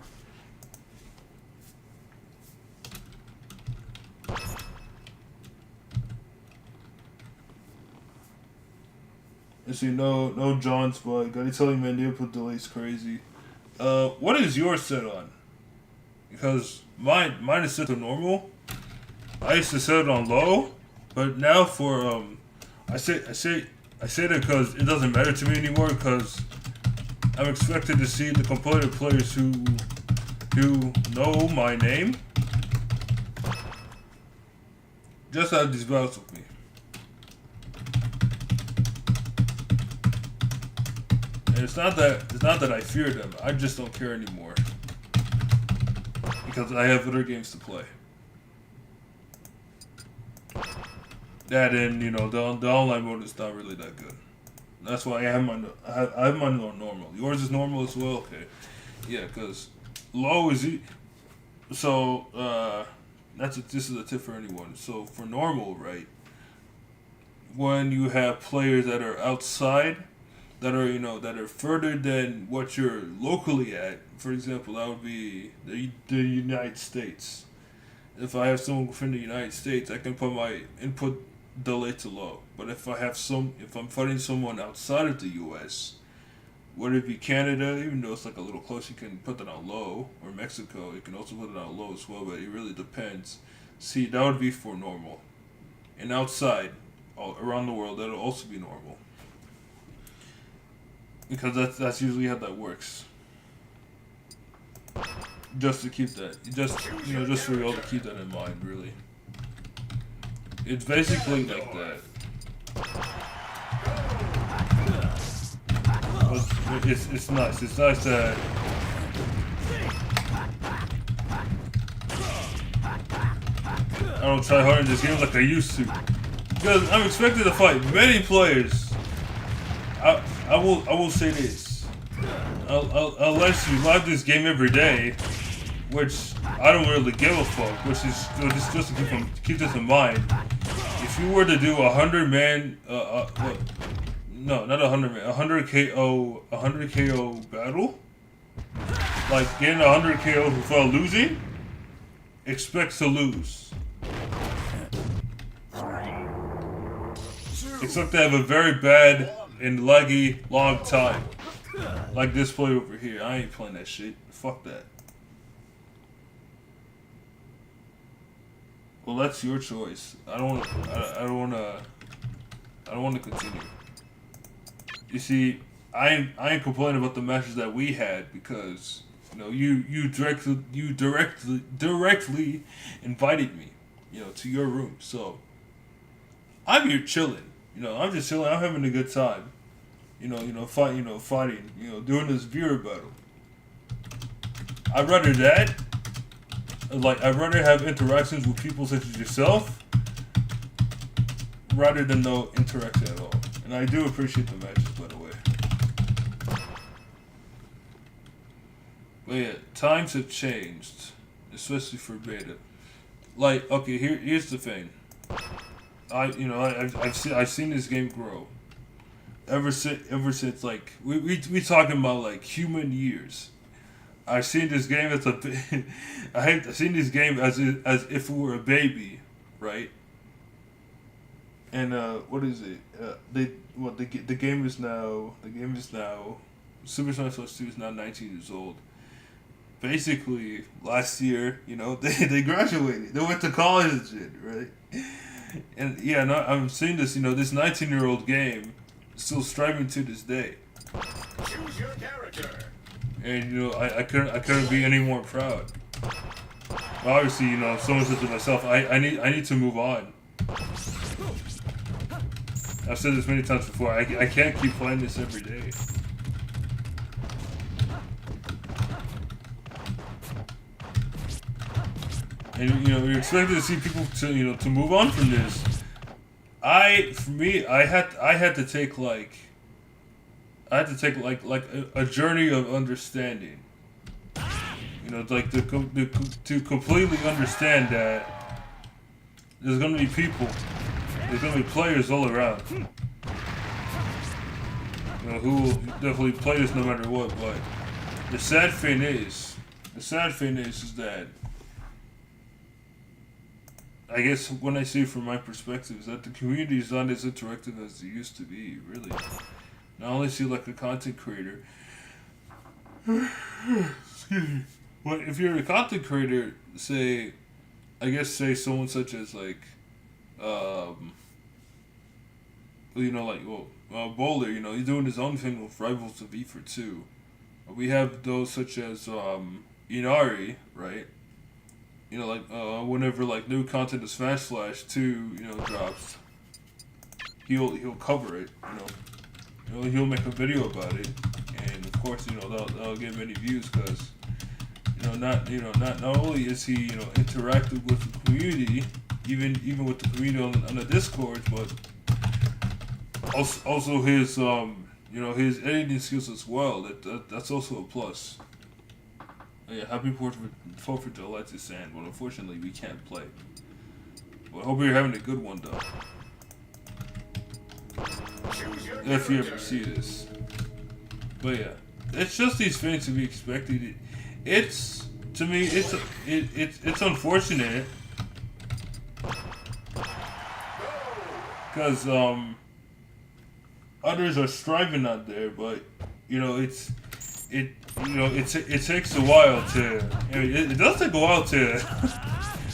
You see, no John's, but gotta tell you, man, the input delay's crazy. What is yours set on? Because mine is set to normal. I used to set it on low, but now for I say that because it doesn't matter to me anymore. Because I'm expected to see the competitive players who know my name just have these battles with me. And it's not that I fear them. I just don't care anymore because I have other games to play. That and the online mode is not really that good. That's why I have mine on normal. Yours is normal as well, okay? Yeah, because low is so this is a tip for anyone. So for normal, right? When you have players that are outside, that are further than what you're locally at. For example, that would be the United States. If I have someone within the United States, I can put my input delay to low. But if I'm fighting someone outside of the U.S., whether it be Canada, even though it's like a little close, you can put that on low, or Mexico, you can also put it on low as well. But it really depends. See, that would be for normal, and outside, around the world, that'll also be normal. Because that's usually how that works. Just to keep that, just for you all to keep that in mind, really. It's basically like that. It's nice. It's nice that I don't try hard in this game like I used to, because I'm expected to fight many players. I will say this. Unless you live this game every day, which I don't really give a fuck, which is just to keep this in mind. If you were to do 100 man, no, not 100 man, 100 KO battle, like getting 100 KO without losing, expect to lose. Expect to have a very bad and laggy long time. Like this play over here. I ain't playing that shit. Fuck that. Well, that's your choice. I don't want to continue. You see, I ain't complaining about the matches that we had because you directly invited me, to your room. So I'm here chilling. I'm just chilling. I'm having a good time. Fighting. Doing this viewer battle. I'd rather that. I'd rather have interactions with people such as yourself, rather than no interaction at all. And I do appreciate the matches, by the way. But yeah, times have changed, especially for beta. Okay, here's the thing. I've seen this game grow. Ever since we talking about human years. I've seen this game I've seen this game as if it were a baby, right? And what is it? The game is now Super Smash Bros. 2 is now 19 years old. Basically, last year, they graduated. They went to college and shit, right? And yeah, no, I'm seeing this, this 19-year-old game still striving to this day. Choose your character. And I couldn't be any more proud. Obviously, if someone says to myself, I need to move on. I've said this many times before. I can't keep playing this every day. and you're expected to see people to move on from this. For me, I had to take like a journey of understanding. Like to completely understand that there's gonna be people, there's gonna be players all around. Who will definitely play this no matter what. But the sad thing is that I guess when I see it from my perspective is that the community is not as interactive as it used to be, really. Not only see like a content creator. Excuse me. But if you're a content creator, say someone such as like, Bowler, he's doing his own thing with Rivals of Ether 2. We have those such as Inari, right? Whenever like new content of Smash Flash 2, drops, he'll cover it, he'll make a video about it, and of course, that'll get many views because, not only is he, interactive with the community, even with the community on the Discord, but also his his editing skills as well. That's also a plus. Yeah, happy 4th of July to Sand, but unfortunately we can't play. But I hope you're having a good one though. If you ever see this. But yeah, it's just these things to be expected. It's to me, it's unfortunate because others are striving out there, but it takes a while to. It does take a while to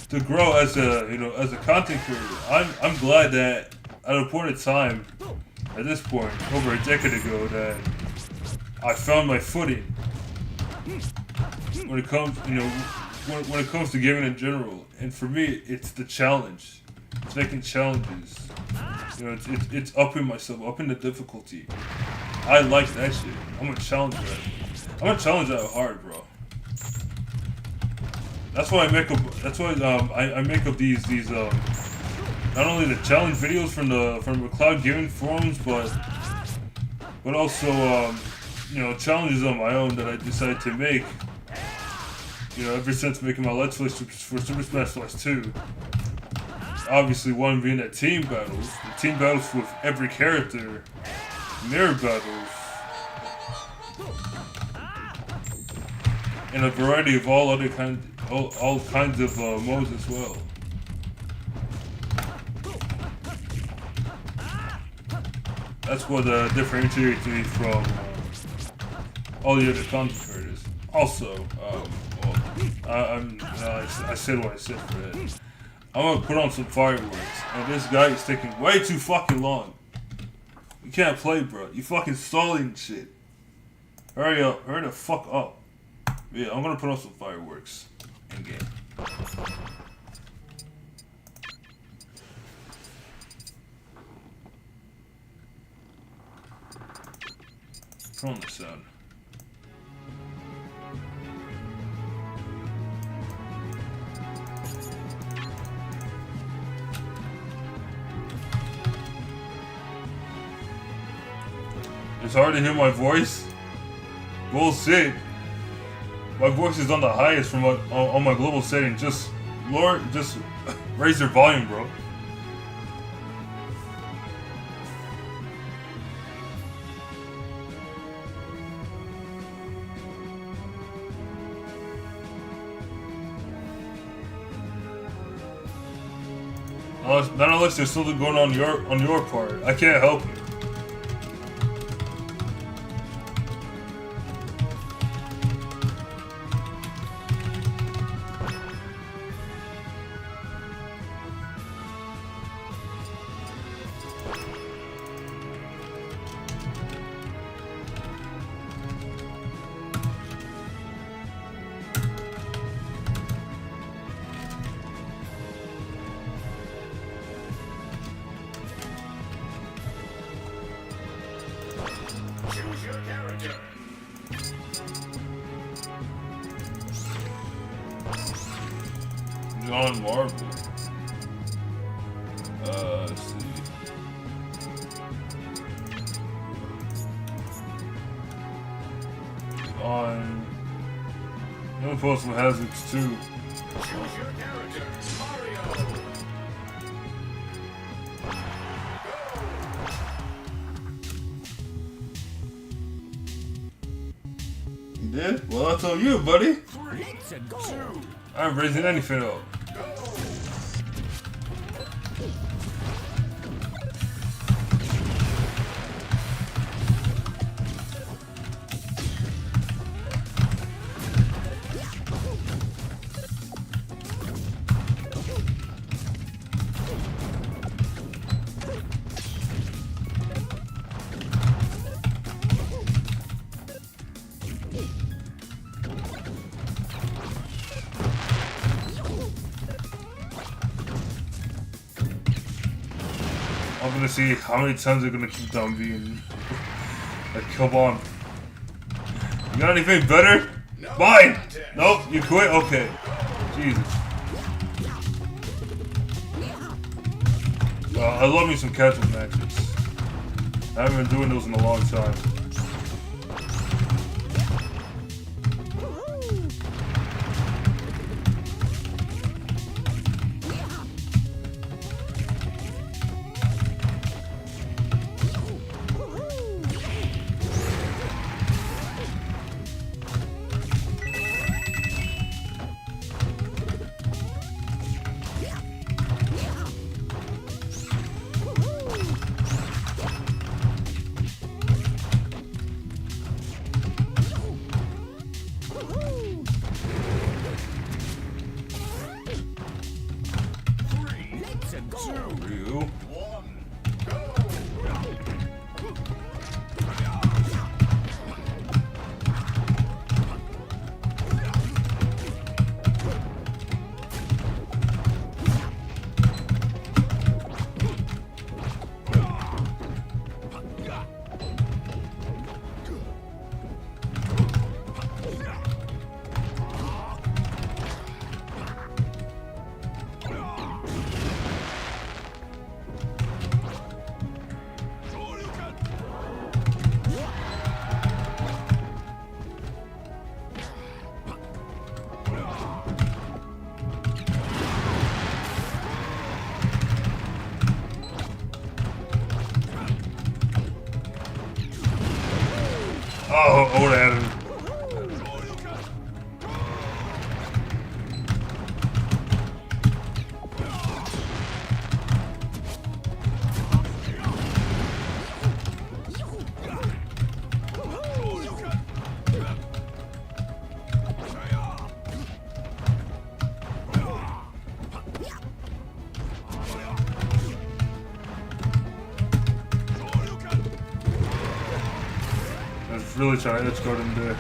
to grow as a content creator. I'm glad that at a point in time, at this point, over a decade ago, that I found my footing when it comes when it comes to gaming in general. And for me, it's the challenge. It's making challenges. It's upping myself, upping the difficulty. I like that shit. I'm a challenger. I'm a challenger hard, bro. That's why I make up. That's why I make up these not only the challenge videos from the cloud gaming forums, but also challenges on my own that I decided to make. Ever since making my Let's Play for Super Smash Bros. 2. Obviously, one being the team battles with every character, mirror battles, and a variety of all kinds of modes as well. That's what differentiates me from all the other content creators. Also, I said what I said for that. I'm gonna put on some fireworks, and this guy is taking way too fucking long. You can't play, bro. You fucking stalling shit. Hurry up. Hurry the fuck up. Yeah, I'm gonna put on some fireworks in game. Put on the sound. It's hard to hear my voice. Bullshit. My voice is on the highest from on my global setting. Just raise your volume, bro. Not unless there's something going on your part. I can't help you. on Marvel. Let's see. On Impossible Hazards 2. Choose your character. Mario. You did? Well, that's on you, buddy. 3, 2, I haven't raising anything up. go. I'm gonna see how many times they're gonna keep on being like, come on. You got anything better? Mine! Nope, you quit? Okay. Jesus. I love me some catch-up matches. I haven't been doing those in a long time. Ryu. Oh, I would've had him. I was really trying to edge guard him there.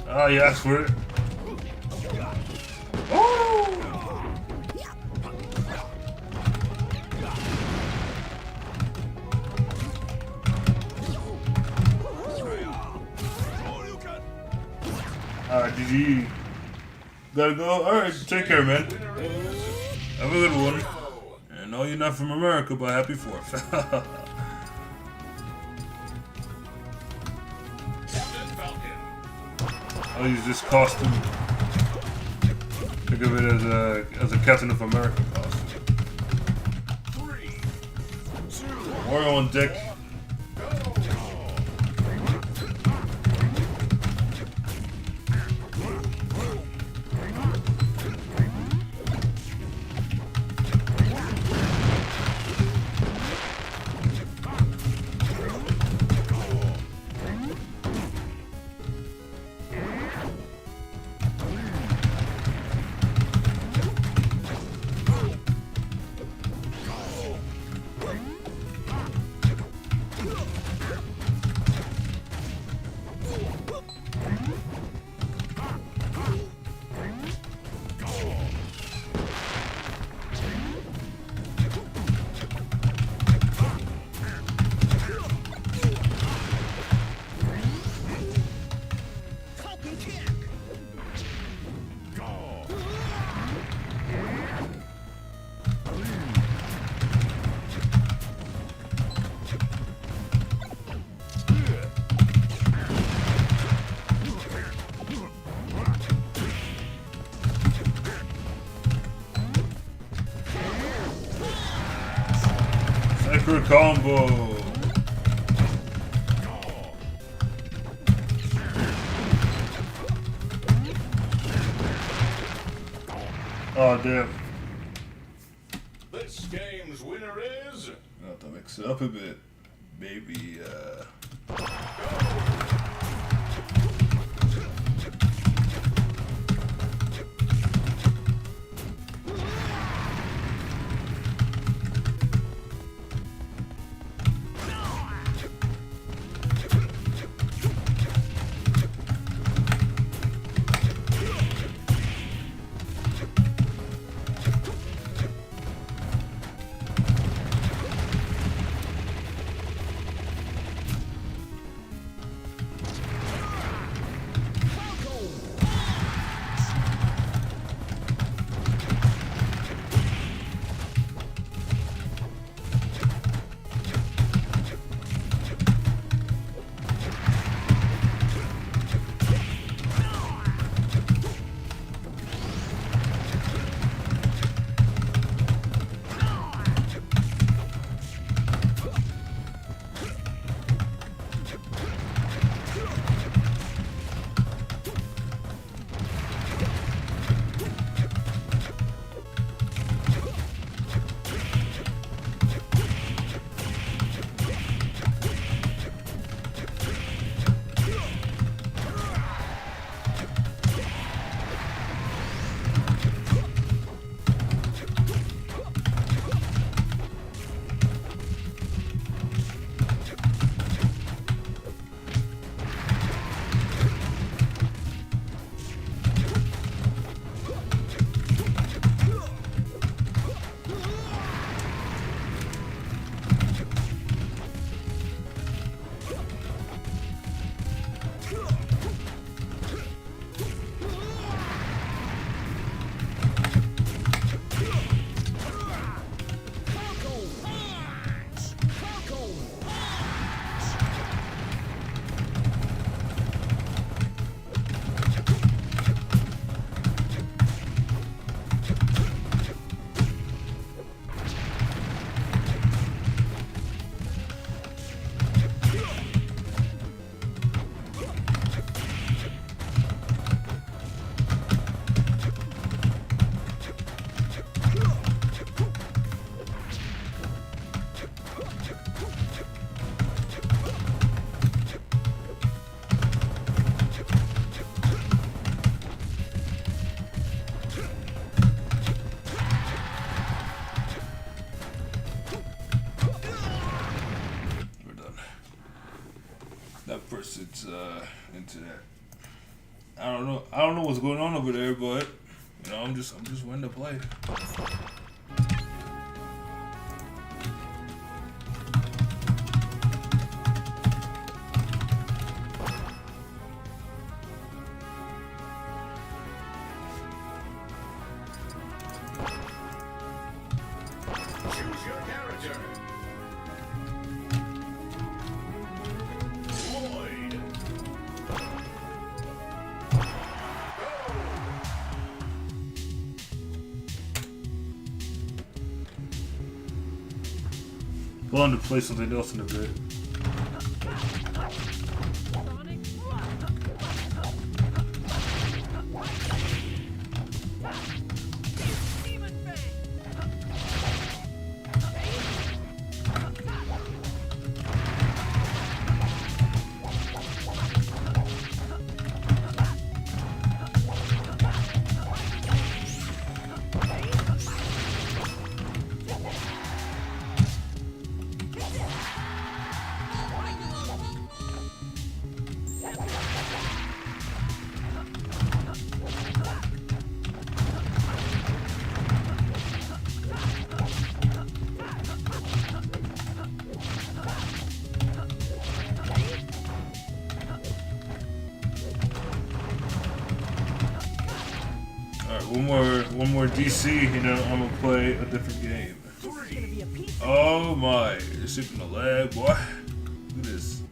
Ah, you asked for it. Alright, GG. Gotta go? Alright, take care, man. Have a good one. I know you're not from America, but happy 4th. I'll use this costume. Think of it as a Captain of America costume. 3, 2, Wario on deck. combo. Oh damn. This game's winner is. I'll have to mix it up a bit. Maybe that person's into that. I don't know what's going on over there, but you know, I'm just winning to play. Choose your character. Lloyd. Willing to play something else in a bit. One more DC, and then I'm gonna play a different game. Oh my, it's shipping the lag, boy. Look at this.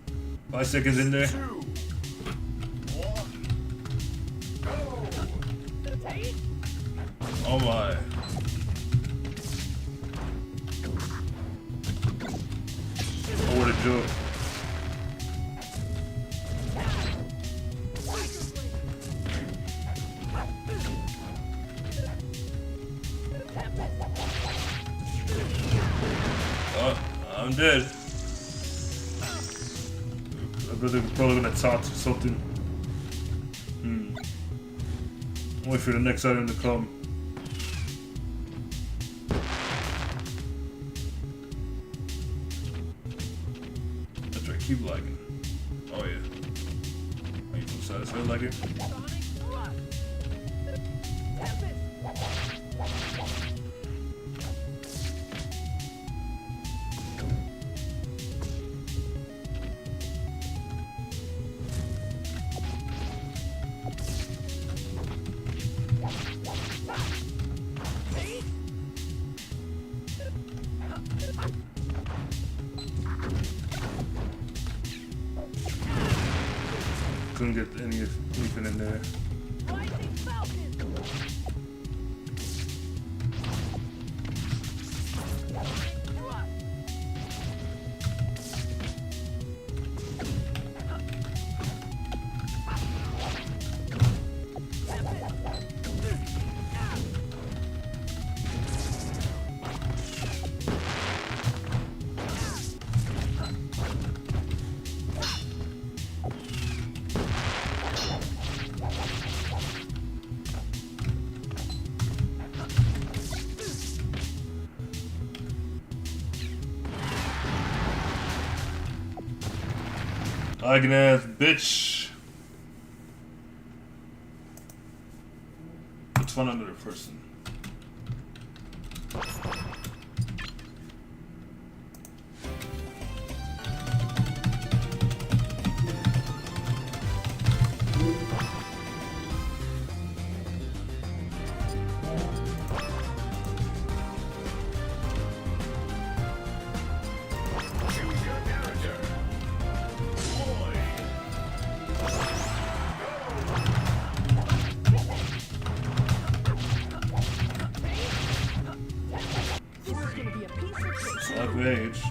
5 seconds in there. 2, 1, go. Oh my. joke. Oh, I'm dead. I bet they're probably gonna taunt or something. Wait for the next item to come. That's right, keep lagging. Oh yeah. Are you so satisfied lagging? Couldn't get anything in there. Lagging ass bitch. It's fun under a person. Savage.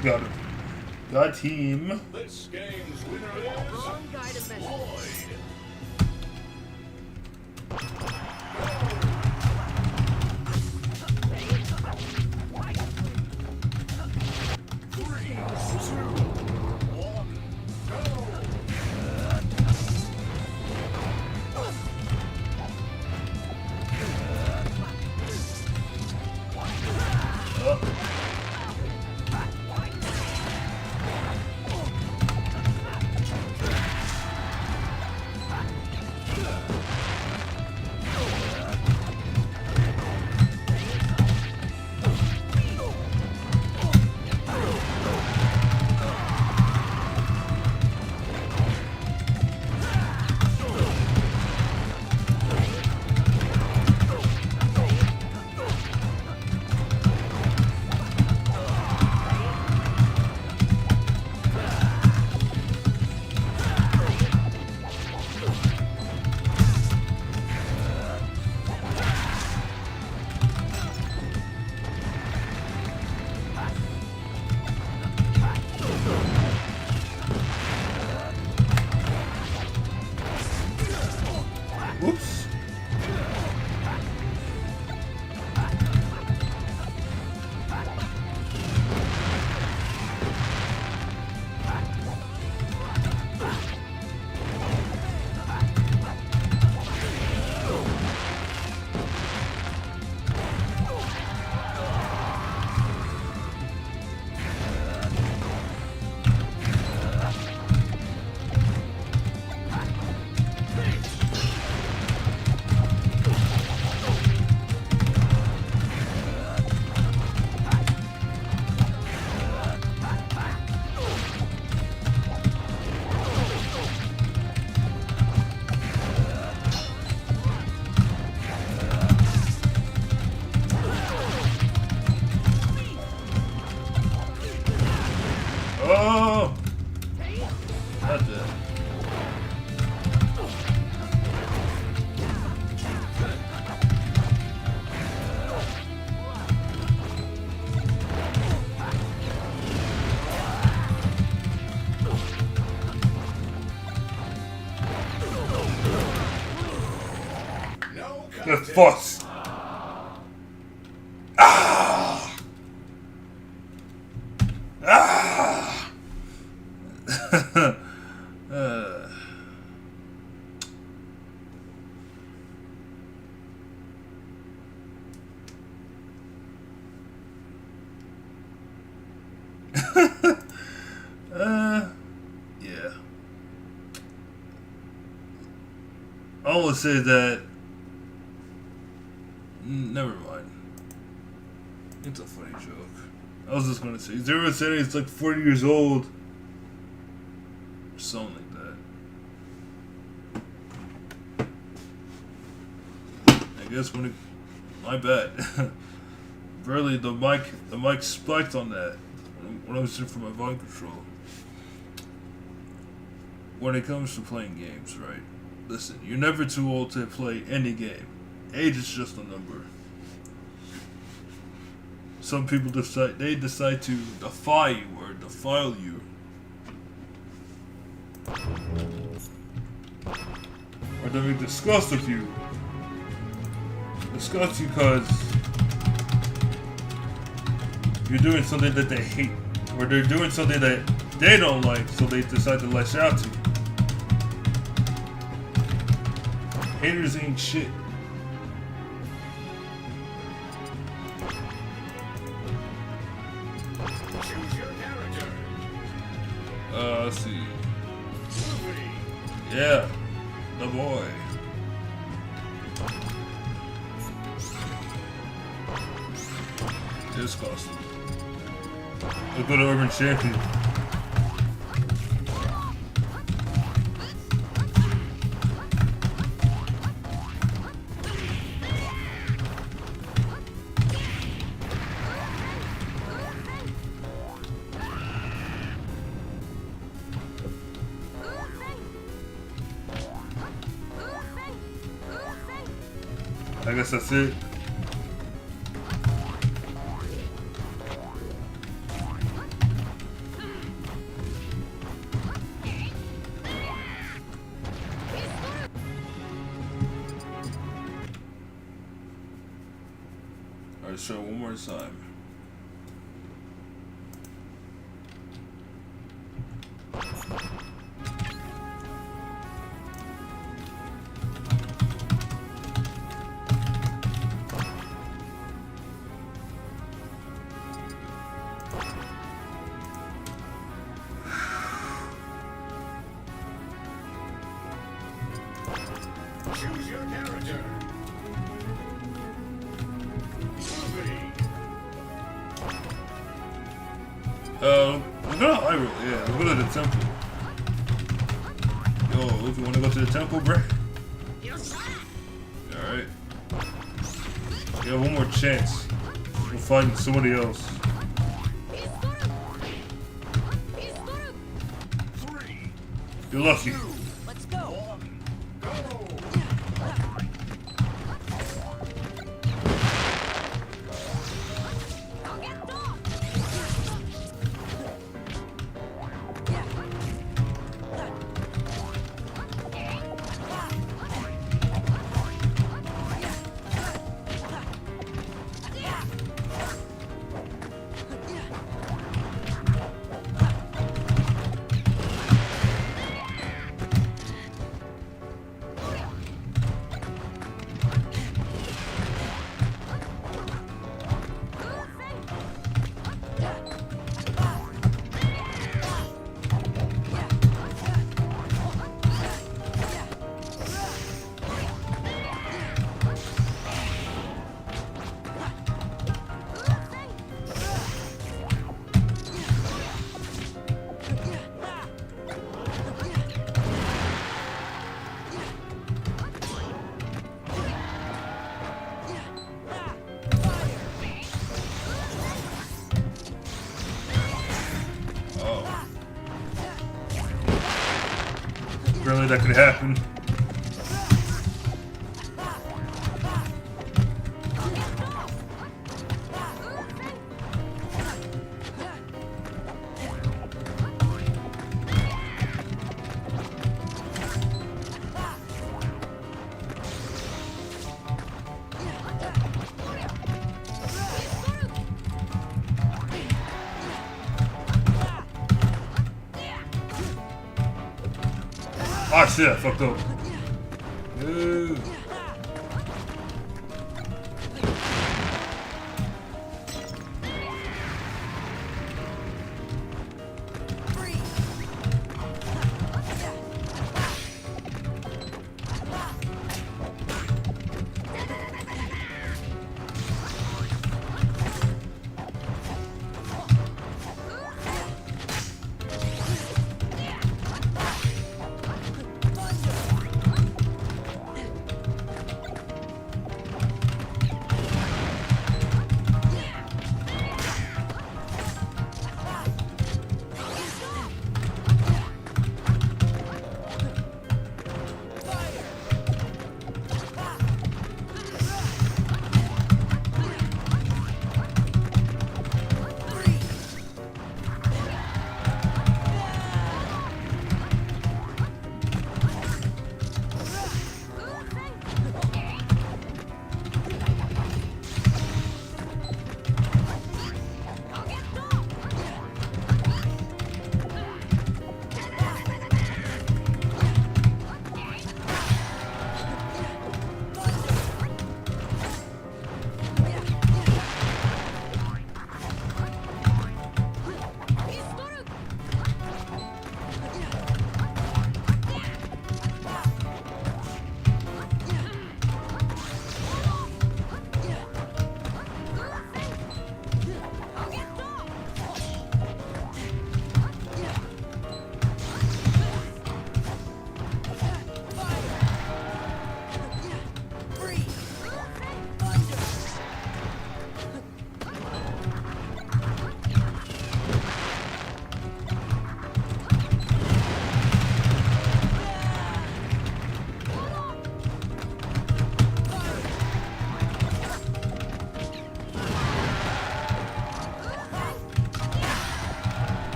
Got it. Got team. This game's winner is Wrong guy to measure. Lloyd. Oh! Not that. No The contest. fuss. Ah! Ah! Yeah. I will say that. Never mind. It's a funny joke. I was just gonna say, Zero said it's like 40 years old. Or something like that. I guess when it. My bad. Barely the mic spiked on that when I was sitting for my volume control. When it comes to playing games, right? Listen, you're never too old to play any game. Age is just a number. Some people decide to defy you or defile you. Or they make disgust of you. Disgust you because you're doing something that they hate. Or they're doing something that they don't like, so they decide to lash out to you. Haters ain't shit. Choose your character. Let's see. Movie. Yeah, the boy. This costume. A good urban champion. I guess that's it. Alright, so one more time. Choose your character. Movie. We're gonna Hyrule, yeah, we're going to the temple. Yo, if you wanna go to the temple, bruh? Alright. You have one more chance. We'll find somebody else. 3, You're lucky. 2, Let's go. 1, go. apparently that could happen. Oh shit, I fucked up. Ooh.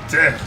Damn.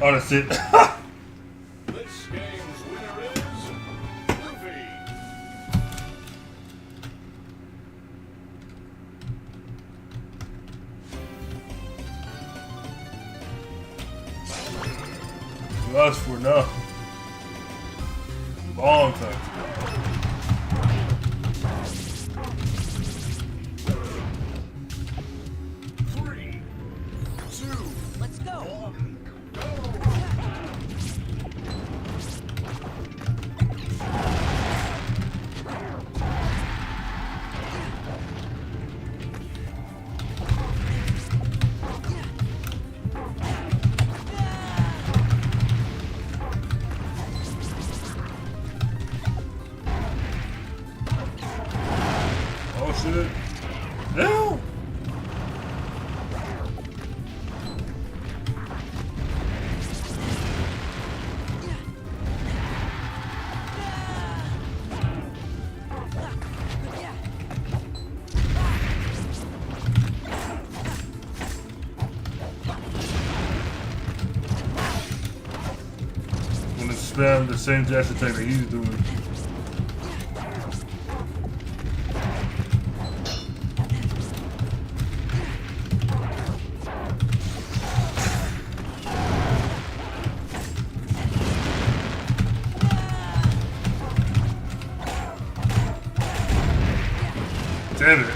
Oh, that's it. This game's winner is Luffy. You asked for now. Long time. spam the same dash attack that he's doing. Damn it.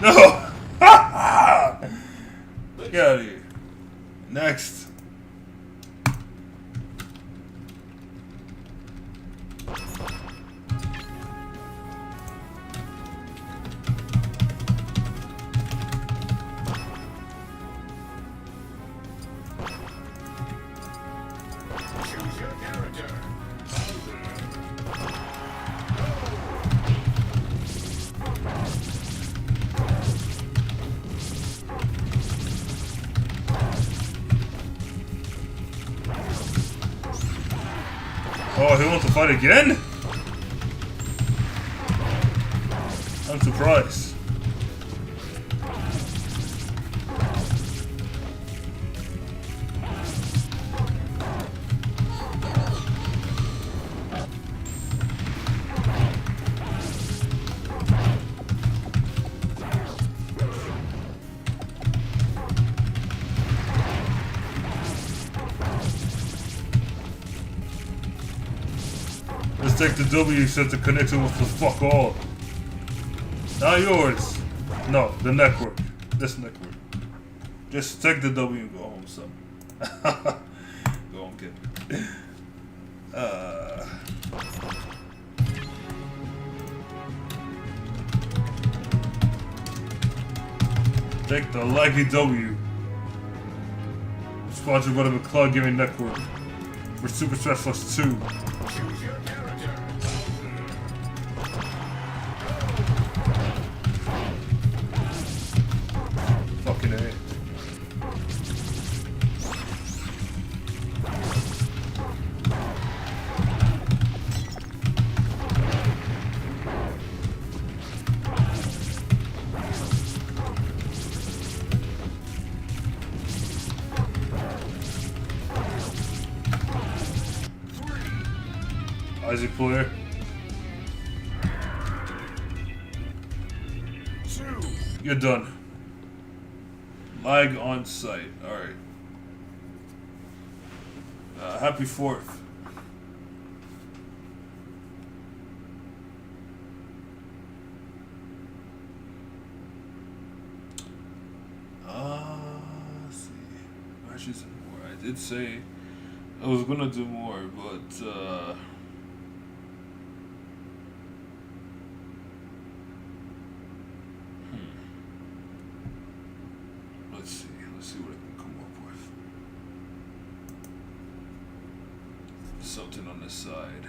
No! Get out of here. Next. Choose your character. Oh, he wants to fight again? I'm surprised. Let's take the W set to connect it with the fuck all. Not yours. No, the network. This network. Just take the W and go home, son. Go on, kid. Take the laggy W. Sponsored by the McCloud Gaming Network. For Super Smash Bros. 2. Choose your character. Fucking A. Isaac player. 2. You're done. Lag on site. Alright. Happy 4th. Let's see. Matches and more. I did say I was gonna do more, but Let's see what I can come up with. Something on the side.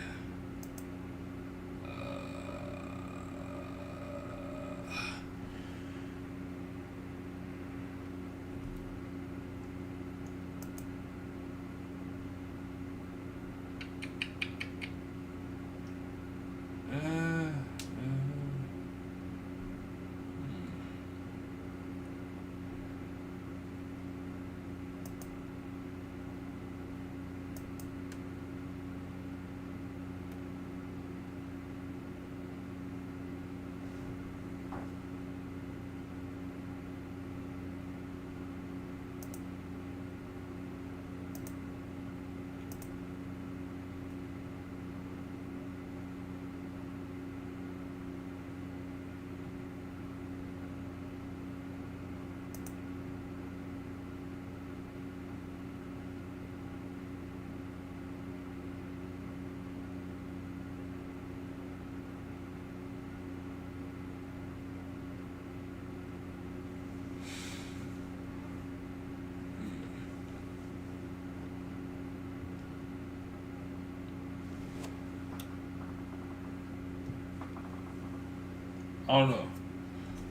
I don't know.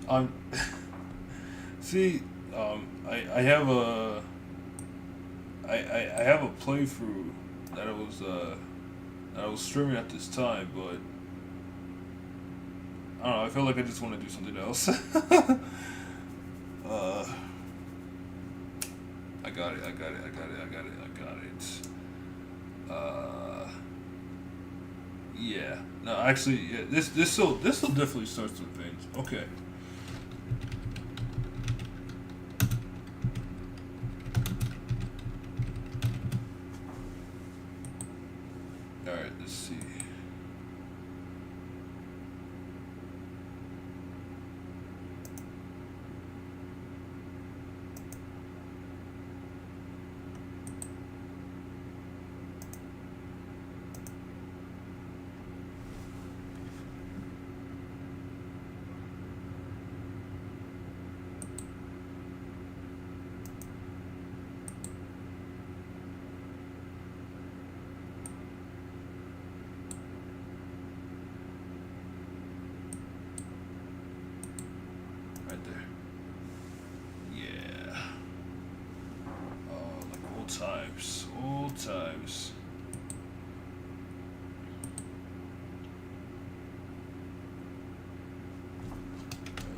I'm see. I have a I have a playthrough that I was streaming at this time, but I don't know. I feel like I just want to do something else. uh, I got it. I got it. I got it. I got it. I got it. Yeah. No, actually, yeah. This will definitely start some things. Okay. All right. Let's see. Right there. Yeah. Oh, like old times. Old times.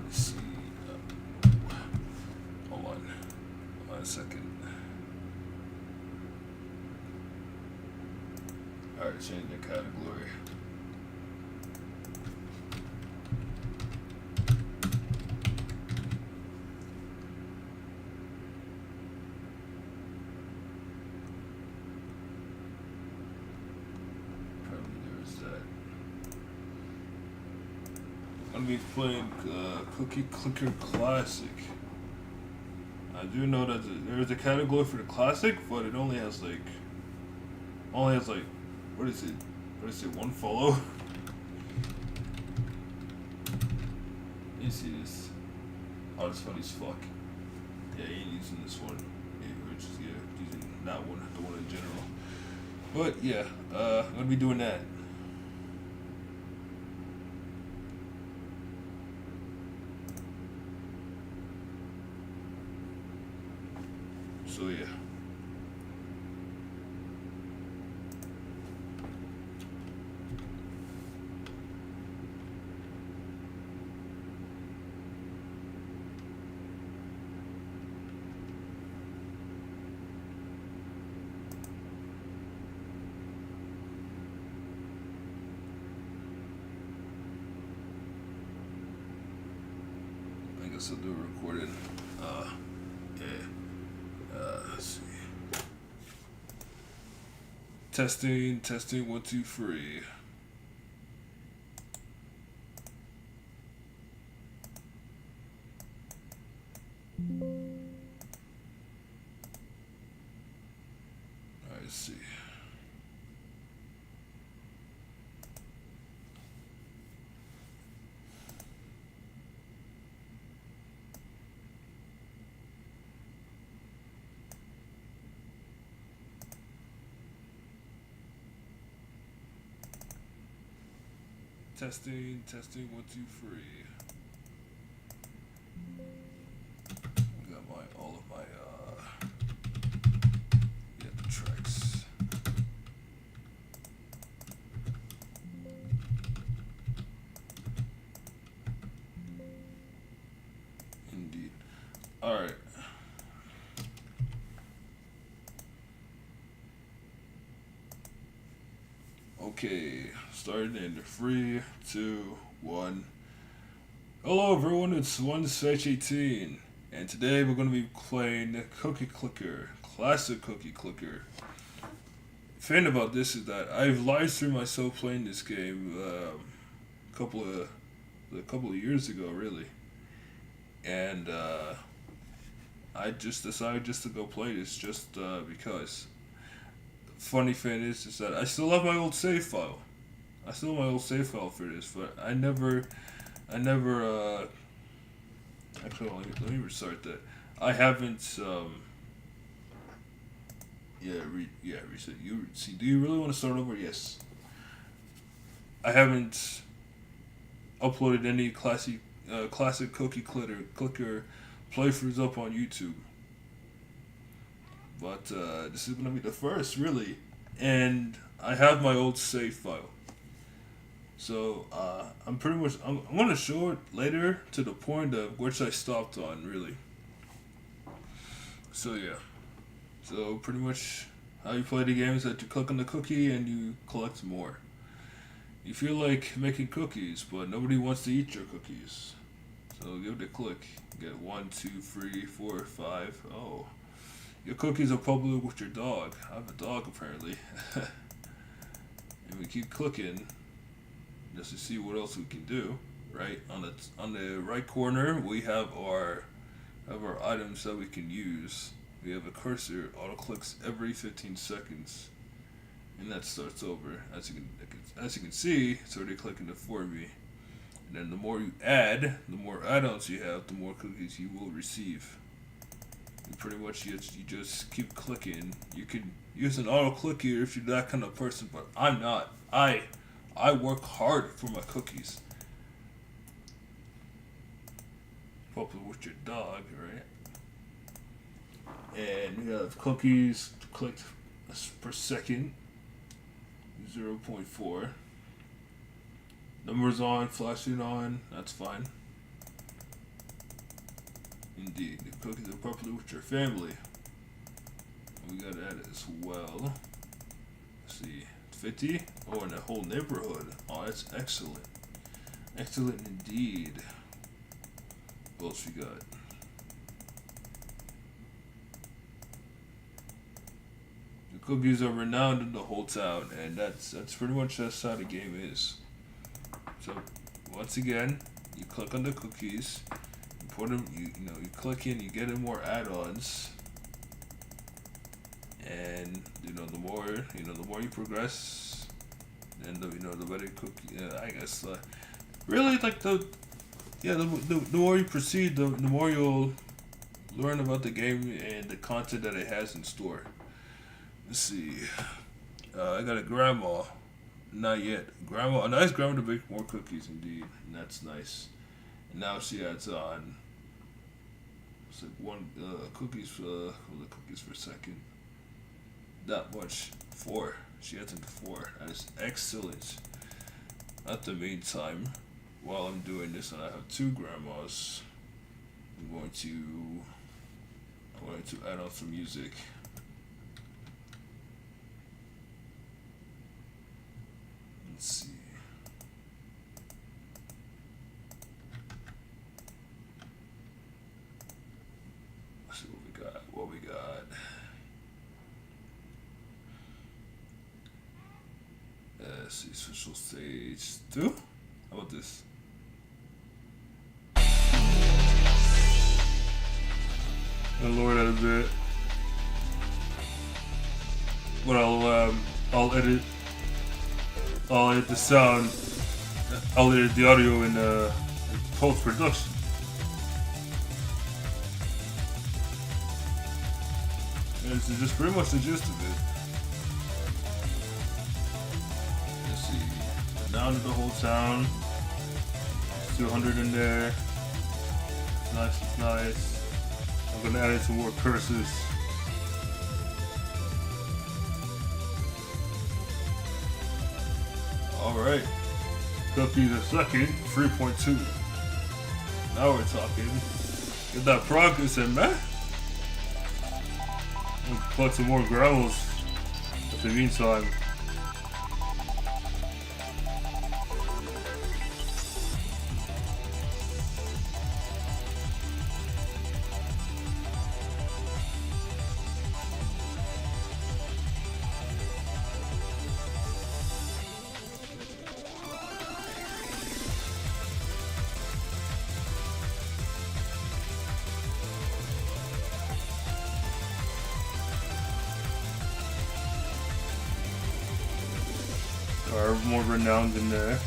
Let's see. Hold on. 1 second. Alright, change the category. Probably there's that. I'm gonna be playing Cookie Clicker Classic. I do know that there's a category for the classic, but it only has like what is it? What is it? One follow? You see this? Oh, it's funny as fuck. Yeah, he ain't using this one. Yeah, we're just using that one, the one in general. But yeah, I'm gonna be doing that. So yeah. I guess I'll do a recording. Yeah. Let's see. Testing, testing, 1, 2, 3. Alright, let's see. Testing, testing, 1, 2, 3. I got all of my the tracks. Indeed. All right. Okay, starting in 3, 2, 1. Hello everyone, it's 1/18, and today we're going to be playing Cookie Clicker, Classic Cookie Clicker. The thing about this is that I've live streamed myself playing this game a couple of years ago, really, and I just decided just to go play this just because. Funny thing is that I still have my old save file. I still have my old save file for this, but I never actually let me restart that. I haven't reset. You see, do you really want to start over? Yes. I haven't uploaded any classic cookie clicker playthroughs up on YouTube. But this is gonna be the first, really, and I have my old save file. So I'm gonna show it later to the point of which I stopped on, really. So yeah, so pretty much how you play the game is that you click on the cookie and you collect more. You feel like making cookies, but nobody wants to eat your cookies. So give it a click. Get 1, 2, 3, 4, 5. Oh, your cookies are probably with your dog. I have a dog apparently. And we keep clicking just to see what else we can do. Right on the right corner, we have our items that we can use. We have a cursor, auto clicks every 15 seconds, and that starts over. As you can see, it's already clicking it for me. And then the more you add, the more add-ons you have, the more cookies you will receive. And pretty much you just keep clicking. You can use an auto click here if you're that kind of person, but I'm not. I work hard for my cookies. Probably with your dog, right? And we have cookies clicked per second, 0.4. Numbers on, flashing on, that's fine. Indeed, the cookies are properly with your family. We got that as well. Let's see, 50? Oh, and a whole neighborhood. Oh, that's excellent. Excellent indeed. What else we got? The cookies are renowned in the whole town, and that's pretty much just how the game is. So once again, you click on the cookies, you put them, you click in, you get in more add-ons, and the more you progress, and the better cookie. I guess really like the more you proceed, the more you'll learn about the game and the content that it has in store. Let's see. I got a grandma. Not yet. A nice grandma to bake more cookies, indeed. And that's nice. And now she adds on. It's like one cookies for the cookies per second. That much. 4. She adds into 4. That is excellent. At the meantime, while I'm doing this, and I have 2 grandmas, I'm going to add on some music. Let's see. Let's see what we got. Let's see, special stage 2. How about this? I'll lower that a bit. But I'll edit the sound. I'll edit the audio in post production. And this is just pretty much the gist of it. Let's see. Down to the whole town. 200 in there. It's nice. It's nice. I'm gonna add in some more curses. Alright. Cookies a second, 3.2. Now we're talking. Get that progress in, man. We'll collect some more gravels in the meantime. Are more renowned in there.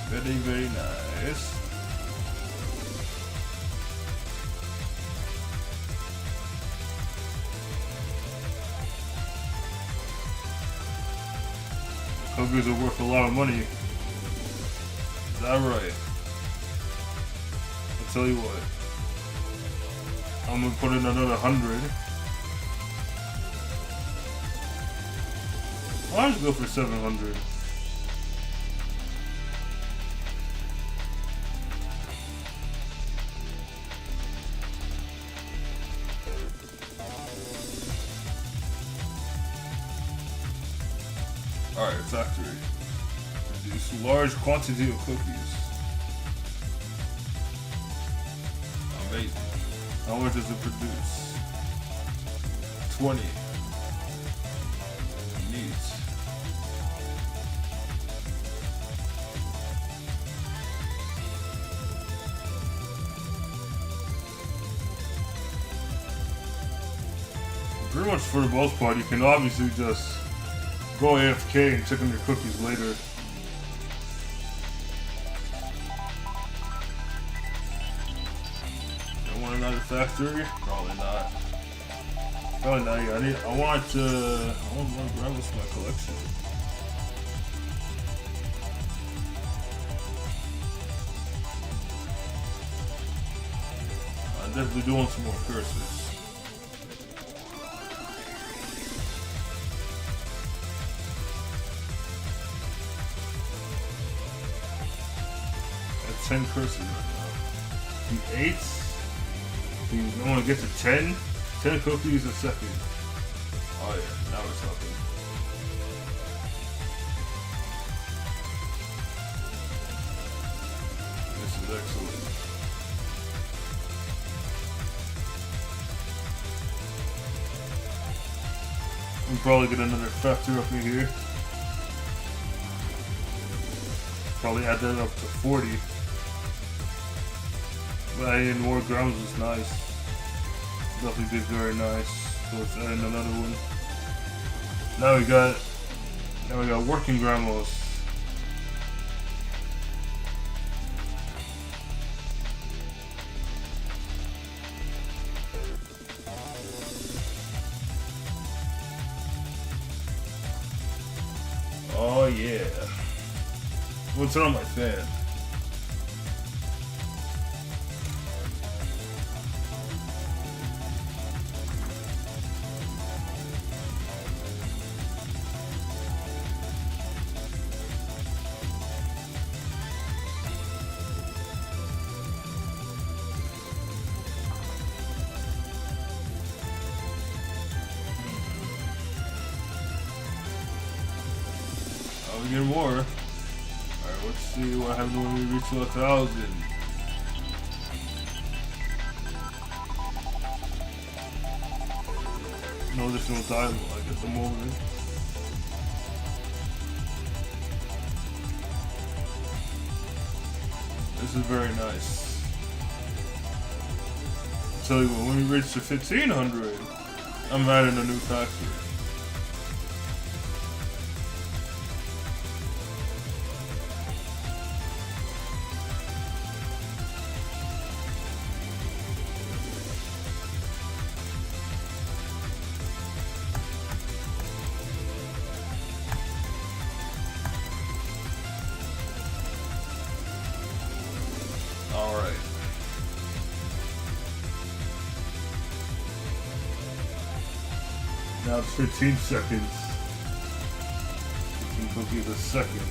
Very, very nice. cookies are worth a lot of money. Is that right? I'll tell you what. I'm gonna put in another 100. I'll just go for 700. Alright, factory. Produce large quantity of cookies. Amazing. How much does it produce? 20. Neat. Pretty much for the most part, you can obviously just go AFK and check on your cookies later. I want another factory? Probably not. Probably not. Yeah, I want more grandmas for my collection. I'm definitely doing some more curses. At 10 curses right now. The 8s. I want to get to 10. 10 cookies a second. Oh yeah, now we're talking. This is excellent. We'll probably get another factor up in here. Probably add that up to 40. But adding more grams is nice. Definitely did very nice. So let's add in another one. Now we got working gramos. Oh yeah. We'll turn on my fan. We get more. Alright, let's see what happens when we reach 1,000. No additional dialogue at the moment. This is very nice. I'll tell you what, when we reach to 1,500, I'm adding a new factory. Alright. Now it's 15 seconds. 15 cookies a second.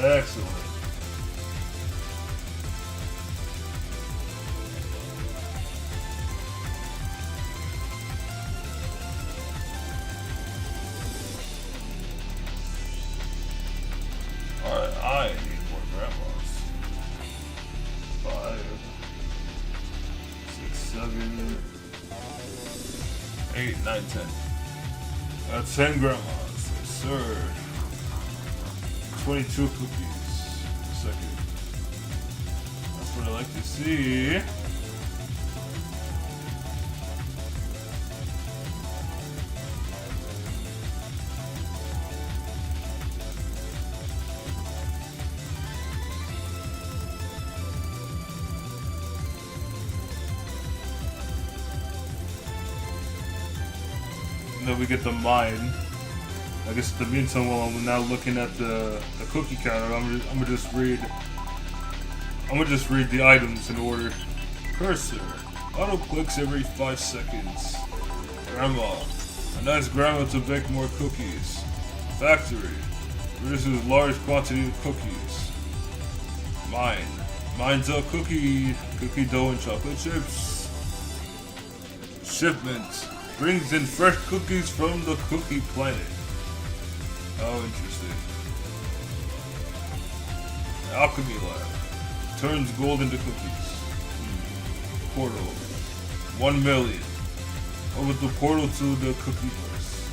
Excellent. Alright, I need more grandmas. 5, 6, 7, 8, 9, 10. That's 10 grandmas, yes sir. 22 cookies a second. That's what I like to see. And then we get the mine. I guess in the meantime, while I'm now looking at the cookie counter, I'm gonna just read the items in order. Cursor. Auto clicks every 5 seconds. Grandma. A nice grandma to bake more cookies. Factory. Produces large quantity of cookies. Mine. Mine's a cookie dough and chocolate chips. Shipment. Brings in fresh cookies from the cookie planet. Oh, interesting. Alchemy lab. Turns gold into cookies. Portal. 1 million. Over the portal to the cookieverse.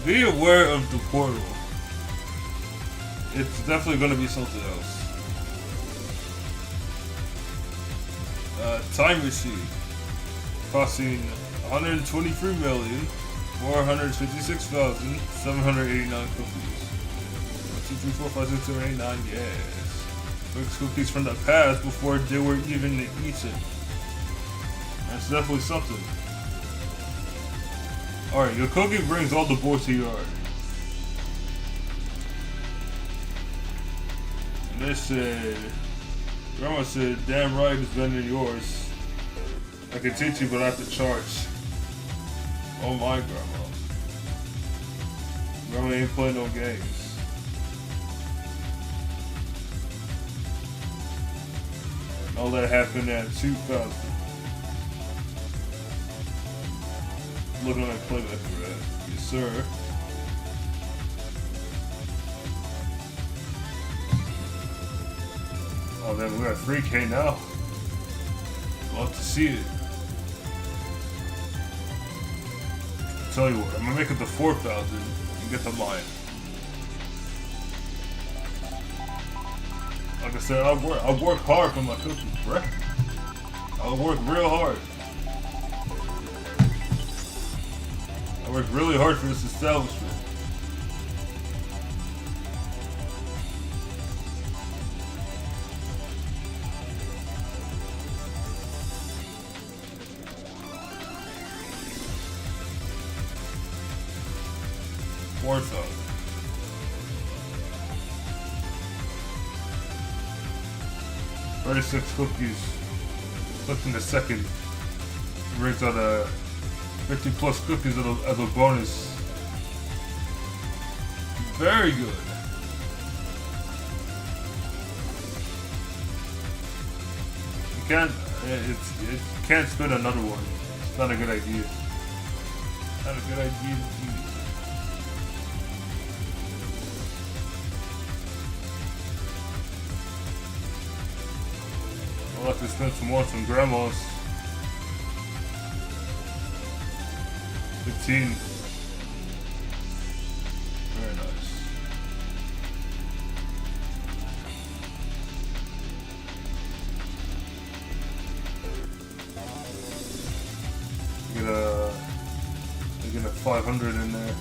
Be aware of the portal. It's definitely going to be something else. Time machine. Costing 123,456,789 cookies. 1, 2, 3, 4, 5, 6, 7, 8, 9, yes. Makes cookies from the past before they were even eaten. That's definitely something. Alright, your cookie brings all the boys to your yard. And they said, Grandma said, damn right it's better than yours. I can teach you, but I have to charge. Oh my grandma. Grandma ain't playing no games. All that happened at 2000. Looking like playback for that. Yes, sir. Oh, then we're at 3K now. Love to see it. Tell you what, I'm gonna make it to 4,000 and get the mine. Like I said, I work hard for my cookies, bruh. I work real hard. I work really hard for this establishment. $4,000. 36 cookies cooked in a second. Brings out 50 plus cookies as a bonus. Very good. You can't spend another one. It's not a good idea. Not a good idea indeed. I'll have to spend some more on grandma's. 15. Very nice. Get a 500 in there.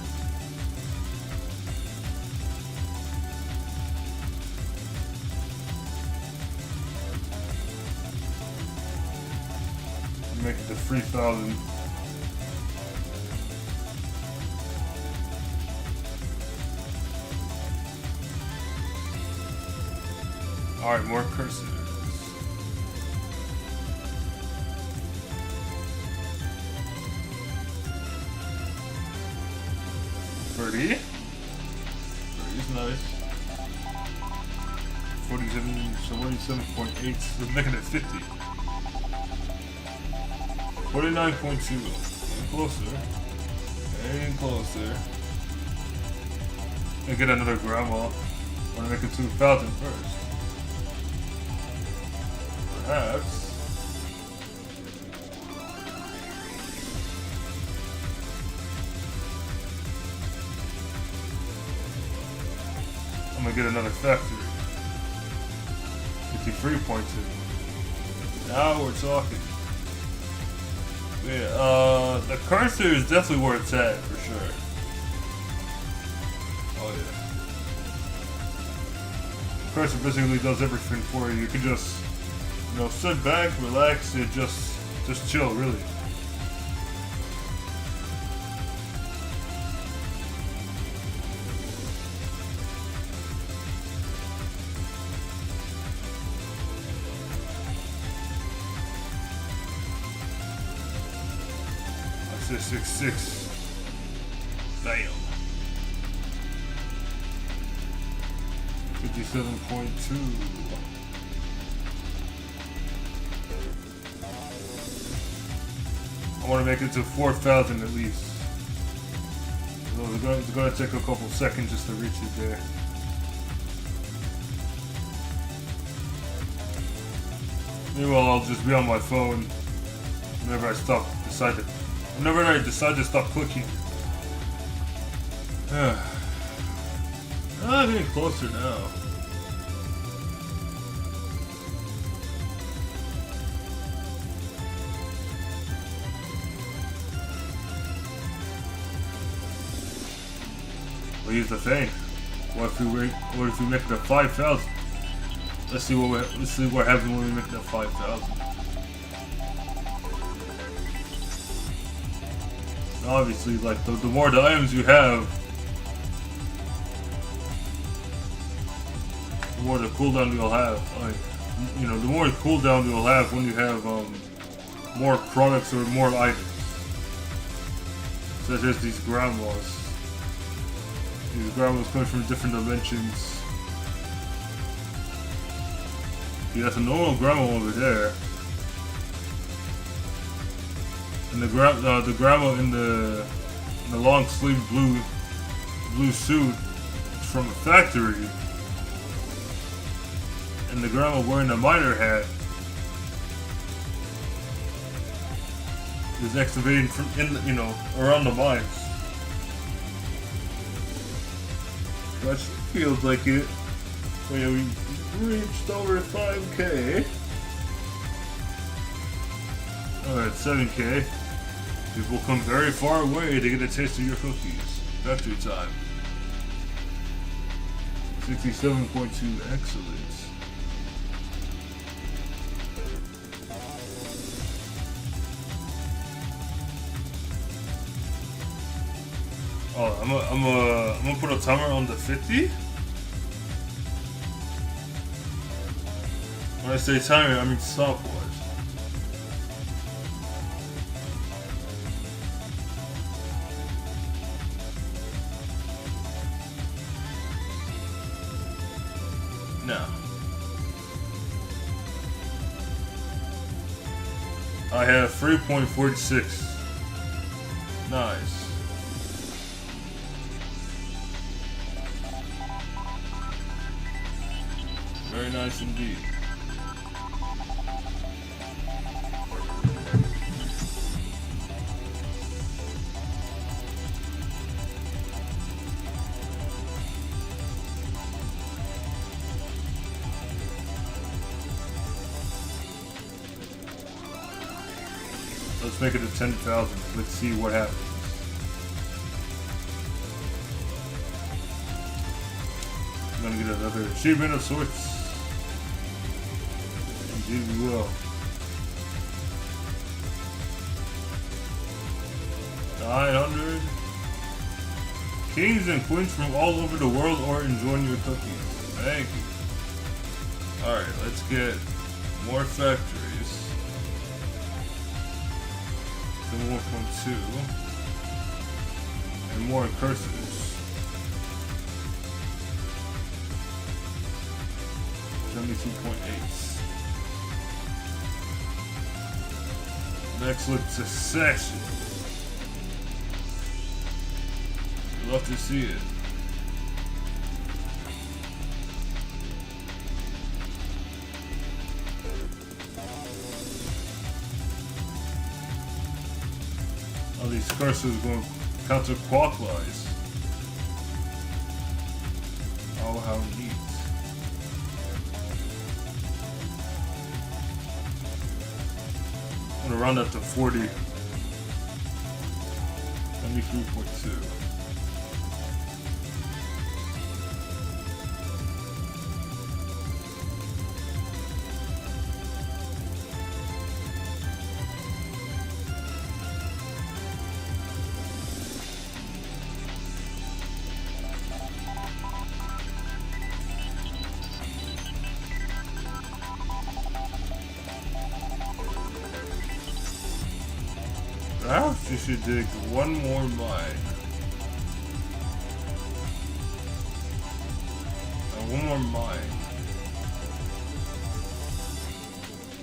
Make it to 3,000. Alright, more cursors. $30. $30 is nice. 47.8. Let's make it at 50. 49.2. Getting closer. Getting closer. And get another grandma. I want to make it 2,000 first. Perhaps. I'm gonna get another factory. 53.2. Now we're talking. Yeah, the cursor is definitely where it's at, for sure. Oh yeah. The cursor basically does everything for you. You can just, sit back, relax, and just chill, really. . 666. Bam. 57.2. I want to make it to 4,000 at least. So it's going to take a couple seconds just to reach it there. Meanwhile, I'll just be on my phone whenever I decide to stop clicking. I'm getting closer now. Well, here's the thing. What if we make it to 5,000? Let's see what happens when we make it to 5,000. Obviously, like the more the items you have, the more the cooldown you'll have. Like, you know, the more cooldown you'll have when you have more products or more items, such as these grandmas. These grandmas come from different dimensions. You got the normal grandma over there, and the grandma in the long sleeve blue suit is from a factory, and the grandma wearing the miner hat is excavating from around the mines. That feels like it. Oh yeah, we reached over 5K. Alright, 7K. People come very far away to get a taste of your cookies. Factory time. 67.2, excellent. Oh, I'm gonna put a timer on the 50. When I say timer, I mean stopwatch. No. I have 3.46. Nice. Very nice indeed. Let's make it to 10,000. Let's see what happens. I'm gonna get another achievement of sorts. Indeed we will. 900. Kings and queens from all over the world are enjoying your cookies. Thank you. Alright, let's get more factories. 1.2 and more curses. 72.8. Next look succession. Love to see it. All these curses going counterclockwise. Oh, how neat. I'm gonna round up to 40. 73.2. Perhaps you should dig one more mine. And one more mine.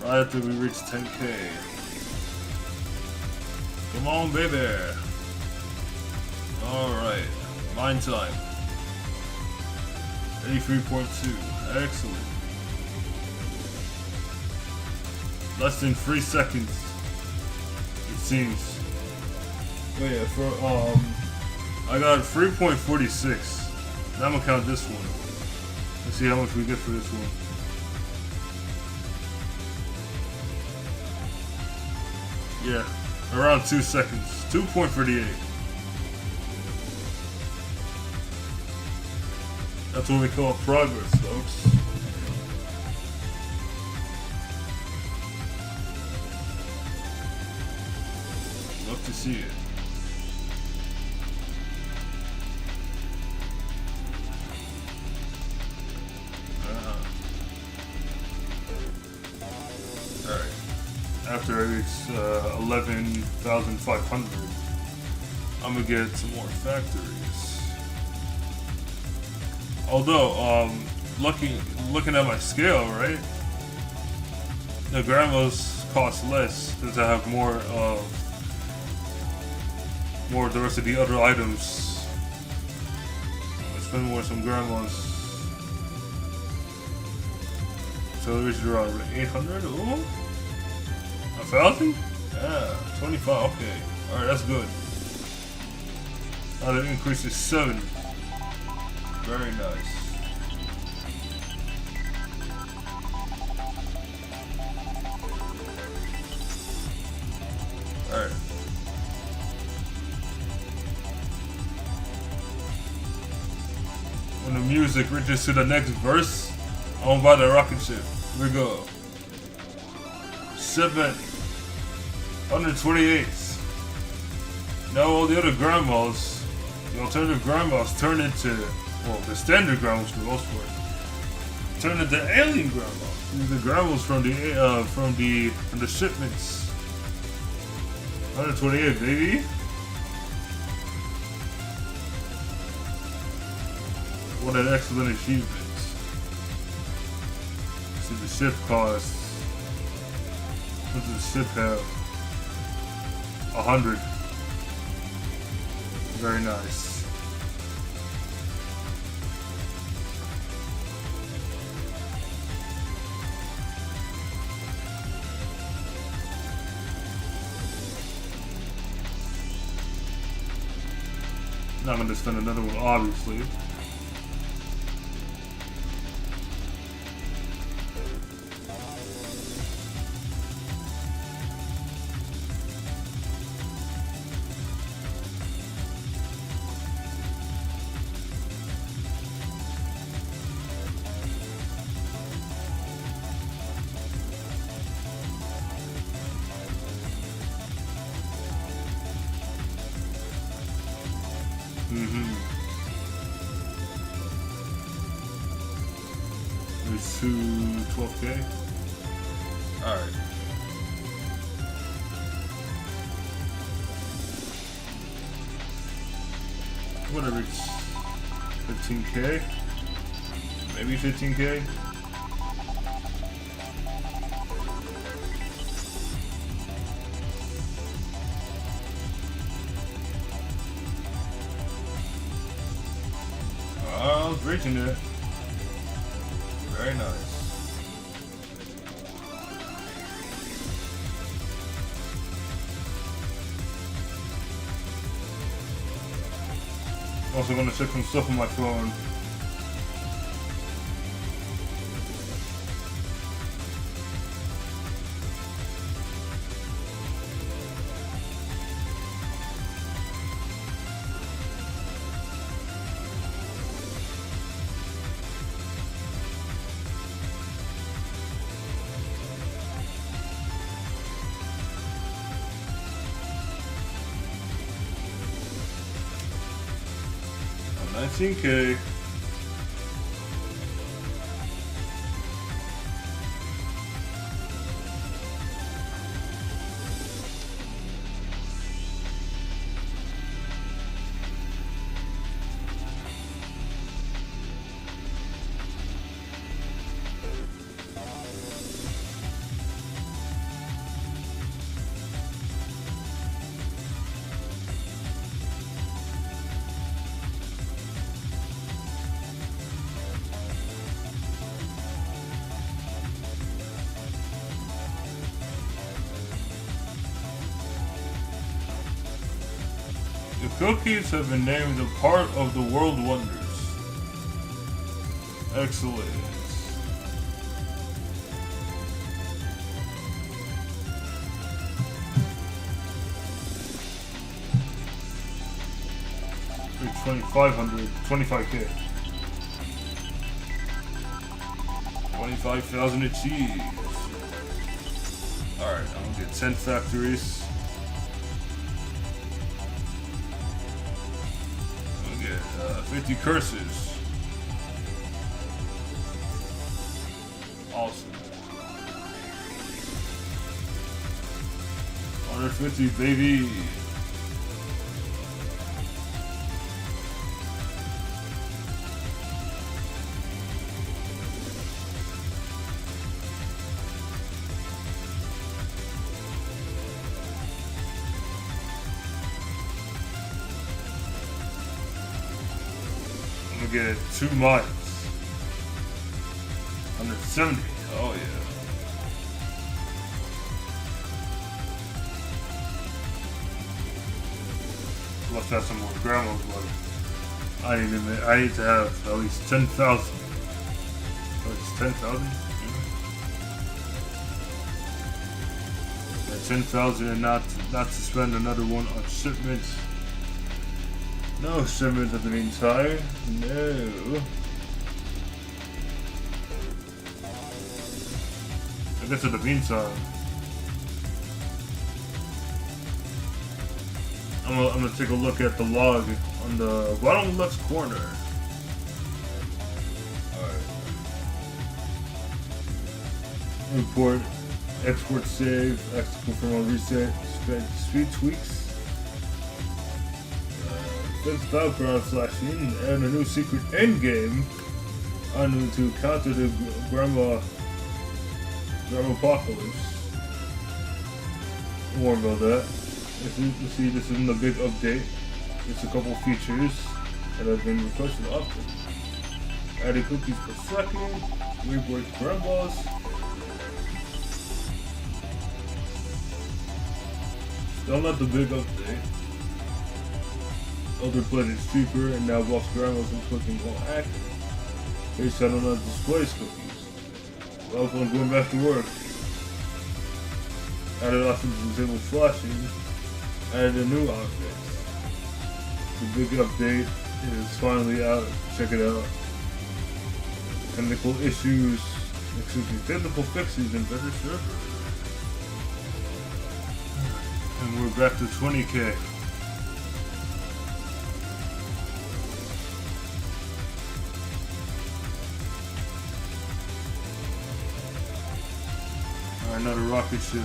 Right after we reach 10K. Come on, baby. Alright. Mine time. 83.2. Excellent. Less than 3 seconds. It seems. Oh yeah, for I got 3.46. Now I'm gonna count this one. Let's see how much we get for this one. Yeah, around 2 seconds. 2.38. That's what we call progress, folks. Love to see it. Alright. After I reach 11,500, I'm gonna get some more factories. Although, looking at my scale, right? The grandmas cost less since I have more of the rest of the other items. I spend more on some grandmas. So we should around 800. Ooh, 1,000? Yeah, 25. Okay, all right, that's good. Now that increases 7. Very nice. Alright. When the music reaches to the next verse, I'm gonna buy the rocket ship. Here we go. 728. Now all the other grandmas, the alternative grandmas turn into, well, the standard grandmas for the most part, turn into alien grandmas. These are the grandmas from the shipments. 128, baby. What an excellent achievement. See, the ship costs. What does the ship have? 100. Very nice. Not going to spend another one, obviously. There's 12K. Alright. What did I reach? 15K? Maybe 15K? I was reaching it. Very nice. Also gonna check some stuff on my phone. Oh, 19K. The cookies have been named a part of the world wonders. Excellent. Like 2,500, 25K. 25,000 achieved. Alright, I'm gonna get 10 factories. I'm gonna get 50 curses. Awesome. 150, baby. I'm gonna get 2 miles. 170. Oh yeah. Must have some more grandma's money. I need to have at least 10,000. Oh, it's 10,000? Yeah, 10,000 and not to spend another one on shipments. No shipments at the meantime. No. I guess in the meantime, I'm gonna take a look at the log on the bottom left corner. Alright. Import, export save, confirm on reset, speed tweaks. Fifth background flashing and a new secret endgame on to counter the Grandma Apocalypse. Warn about that. You see, this isn't a big update. It's a couple features that have been requested often. Adding cookies per second, reward grandmas. Still not the big update. Other planets cheaper and now box grandmas and cooking won't act. Based on the displays cookies. Well, if I'm going back to work. Added options to disable flashing. Added a new object. The big update is finally out. Check it out. Technical issues. Technical fixes and better server. And we're back to 20K. Alright, another rocket ship.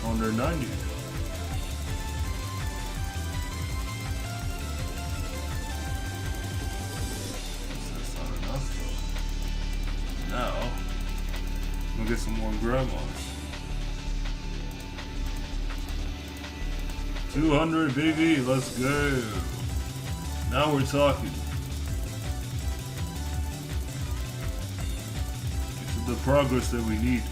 Under 90. That's not enough though. Now, I'm gonna get some more grandmas. 200, baby, let's go. Now we're talking. This is the progress that we need.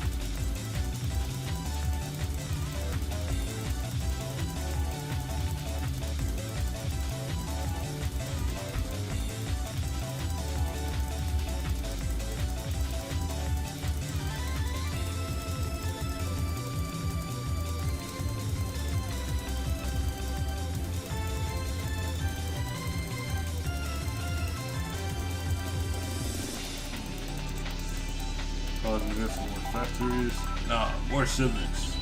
Causing this more factories. Nah, more shipments.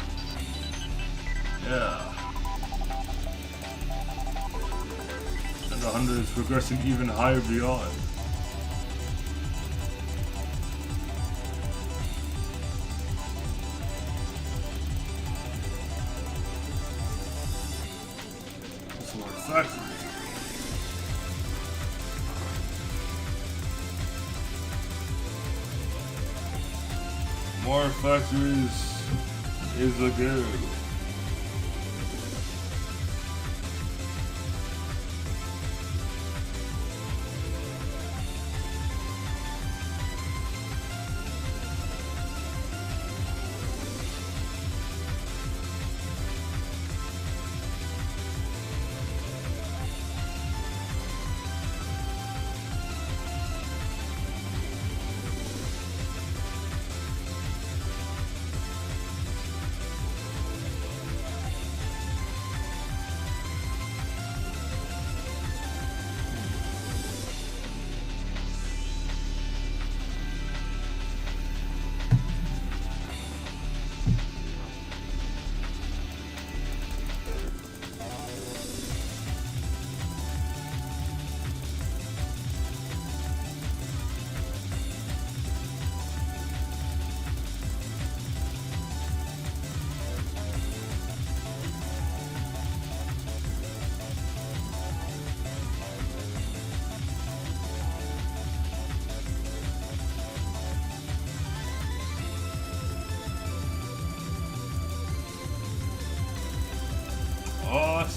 Yeah. And the 100 is progressing even higher beyond. That's more factories. More factories is a go.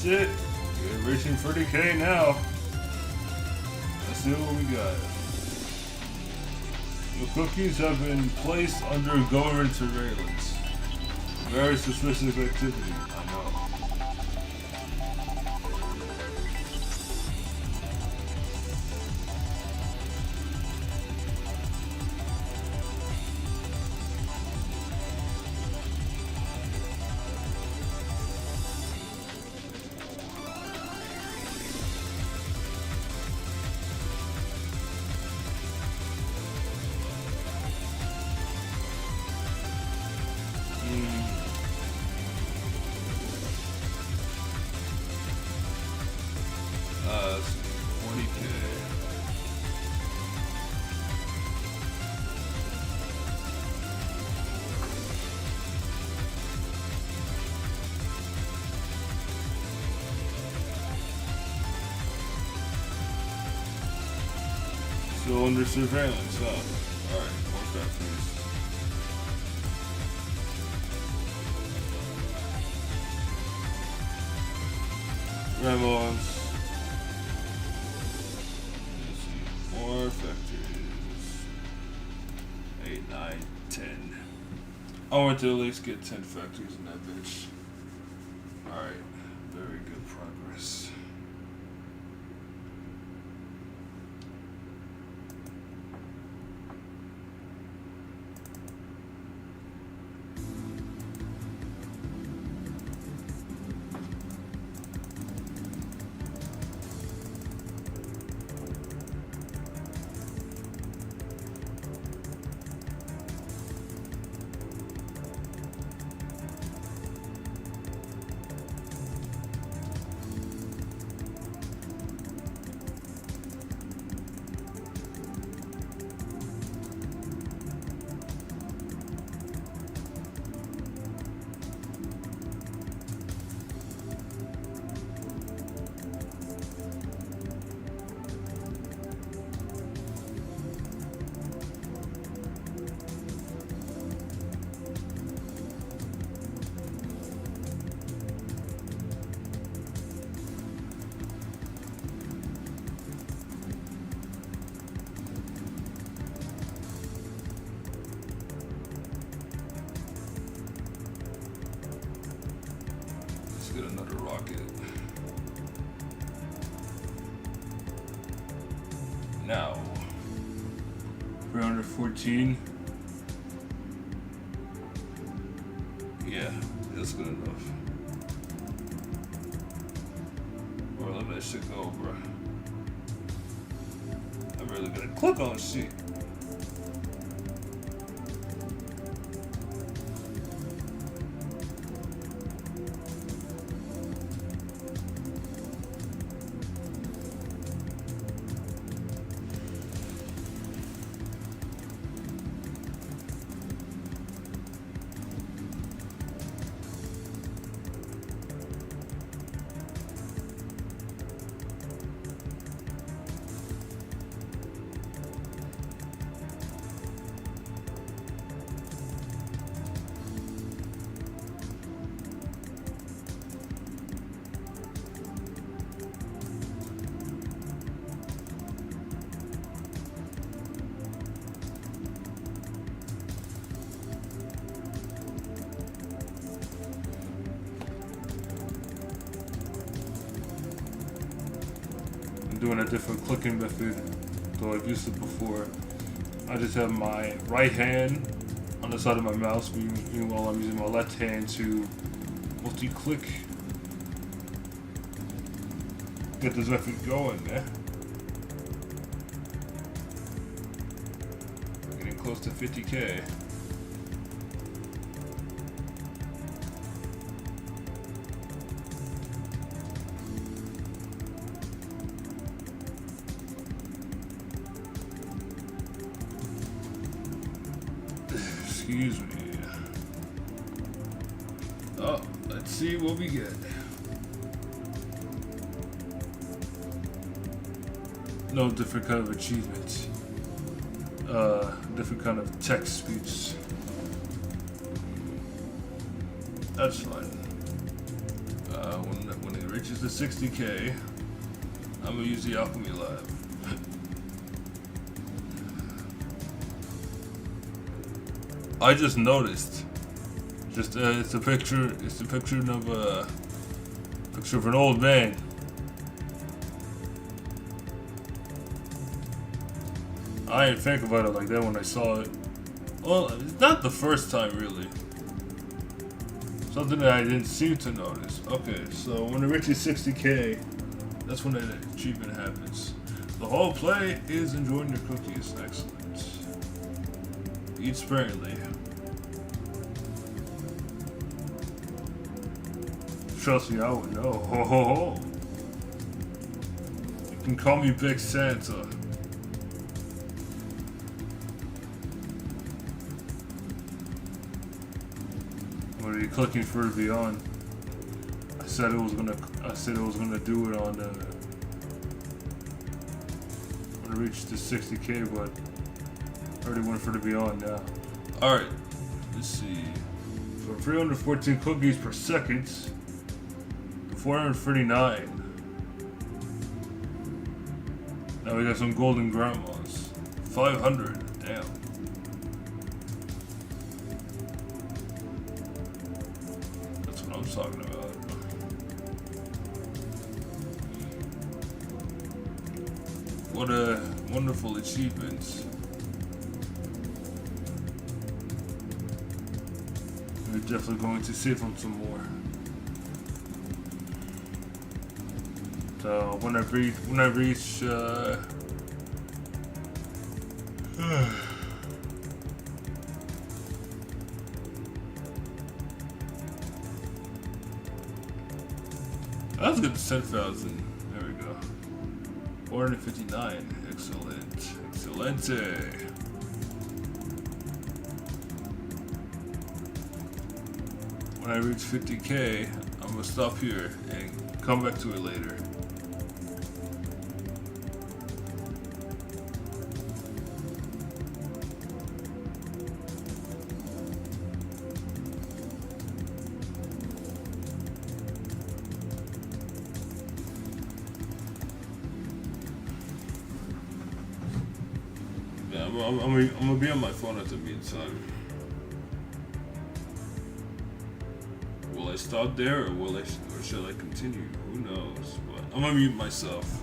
That's it. We're reaching 30K now. Let's see what we got. The cookies have been placed under government surveillance. Very suspicious activity, I know. Let's see, 40K. Still under surveillance, huh? Alright, more factories. Grandmas. More factories. 8, 9, 10. I want to at least get 10 factories in that bitch. Alright, very good progress. Get another rocket. Now, 314. Yeah, that's good enough. Or let that shit go, bro. I'm really gonna click on shit. Doing a different clicking method, though I've used it before. I just have my right hand on the side of my mouse, meanwhile I'm using my left hand to multi-click. Get this method going, man. We're getting close to 50K. Excuse me. Oh, let's see what we get. No, different kind of achievements. Different kind of text speech. That's fine. When it reaches the 60K, I'm gonna use the Alchemy Lab. I just noticed. It's a picture. It's a picture of an old man. I didn't think about it like that when I saw it. Well, it's not the first time, really. Something that I didn't seem to notice. Okay, so when it reaches 60K, that's when that achievement happens. The whole play is enjoying your cookies. Excellent. Eat sparingly. Trust me, I would know. Ho ho ho. You can call me Big Santa. What are you clicking further beyond? I said it was gonna do it on when it reached the 60K, but I already went further beyond now. Alright, let's see. From 314 cookies per second to 439. Now we got some golden grandmas. 500, damn. That's what I'm talking about. What a wonderful achievement. We're definitely going to save him some more. So when I reach let's get to 10,000. There we go. 459. Excellent. Excelente. When I reach 50K, I'm gonna stop here and come back to it later. Yeah, I'm gonna be on my phone at the meantime. Will I stop there, or shall I continue? Who knows? But I'm gonna mute myself.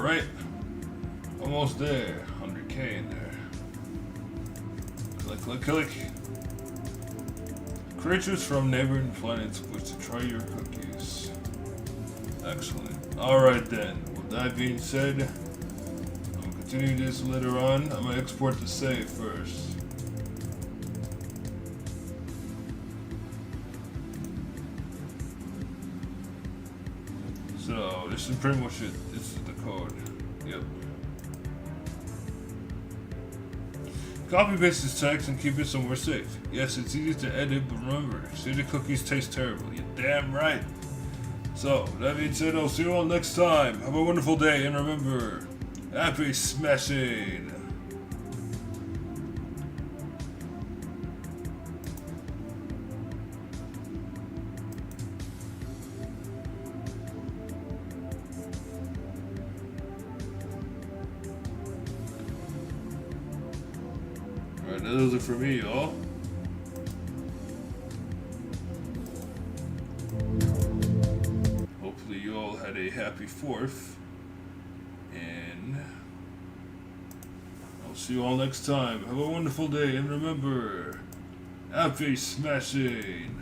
Alright. Almost there. 100k in there. Click, click, click. Creatures from neighboring planets wish to try your cookies. Excellent. Alright then. With that being said, I'm gonna continue this later on. I'm gonna export the save first. So, this is pretty much it. This is the code. Yep. Copy paste this text and keep it somewhere safe. Yes, it's easy to edit, but remember, see the cookies taste terrible. You're damn right. So, that being said, I'll see you all next time. Have a wonderful day, and remember, happy smashing! Alright, that does it for me, y'all. Hopefully you all had a happy 4th. And I'll see you all next time. Have a wonderful day, and remember, happy smashing!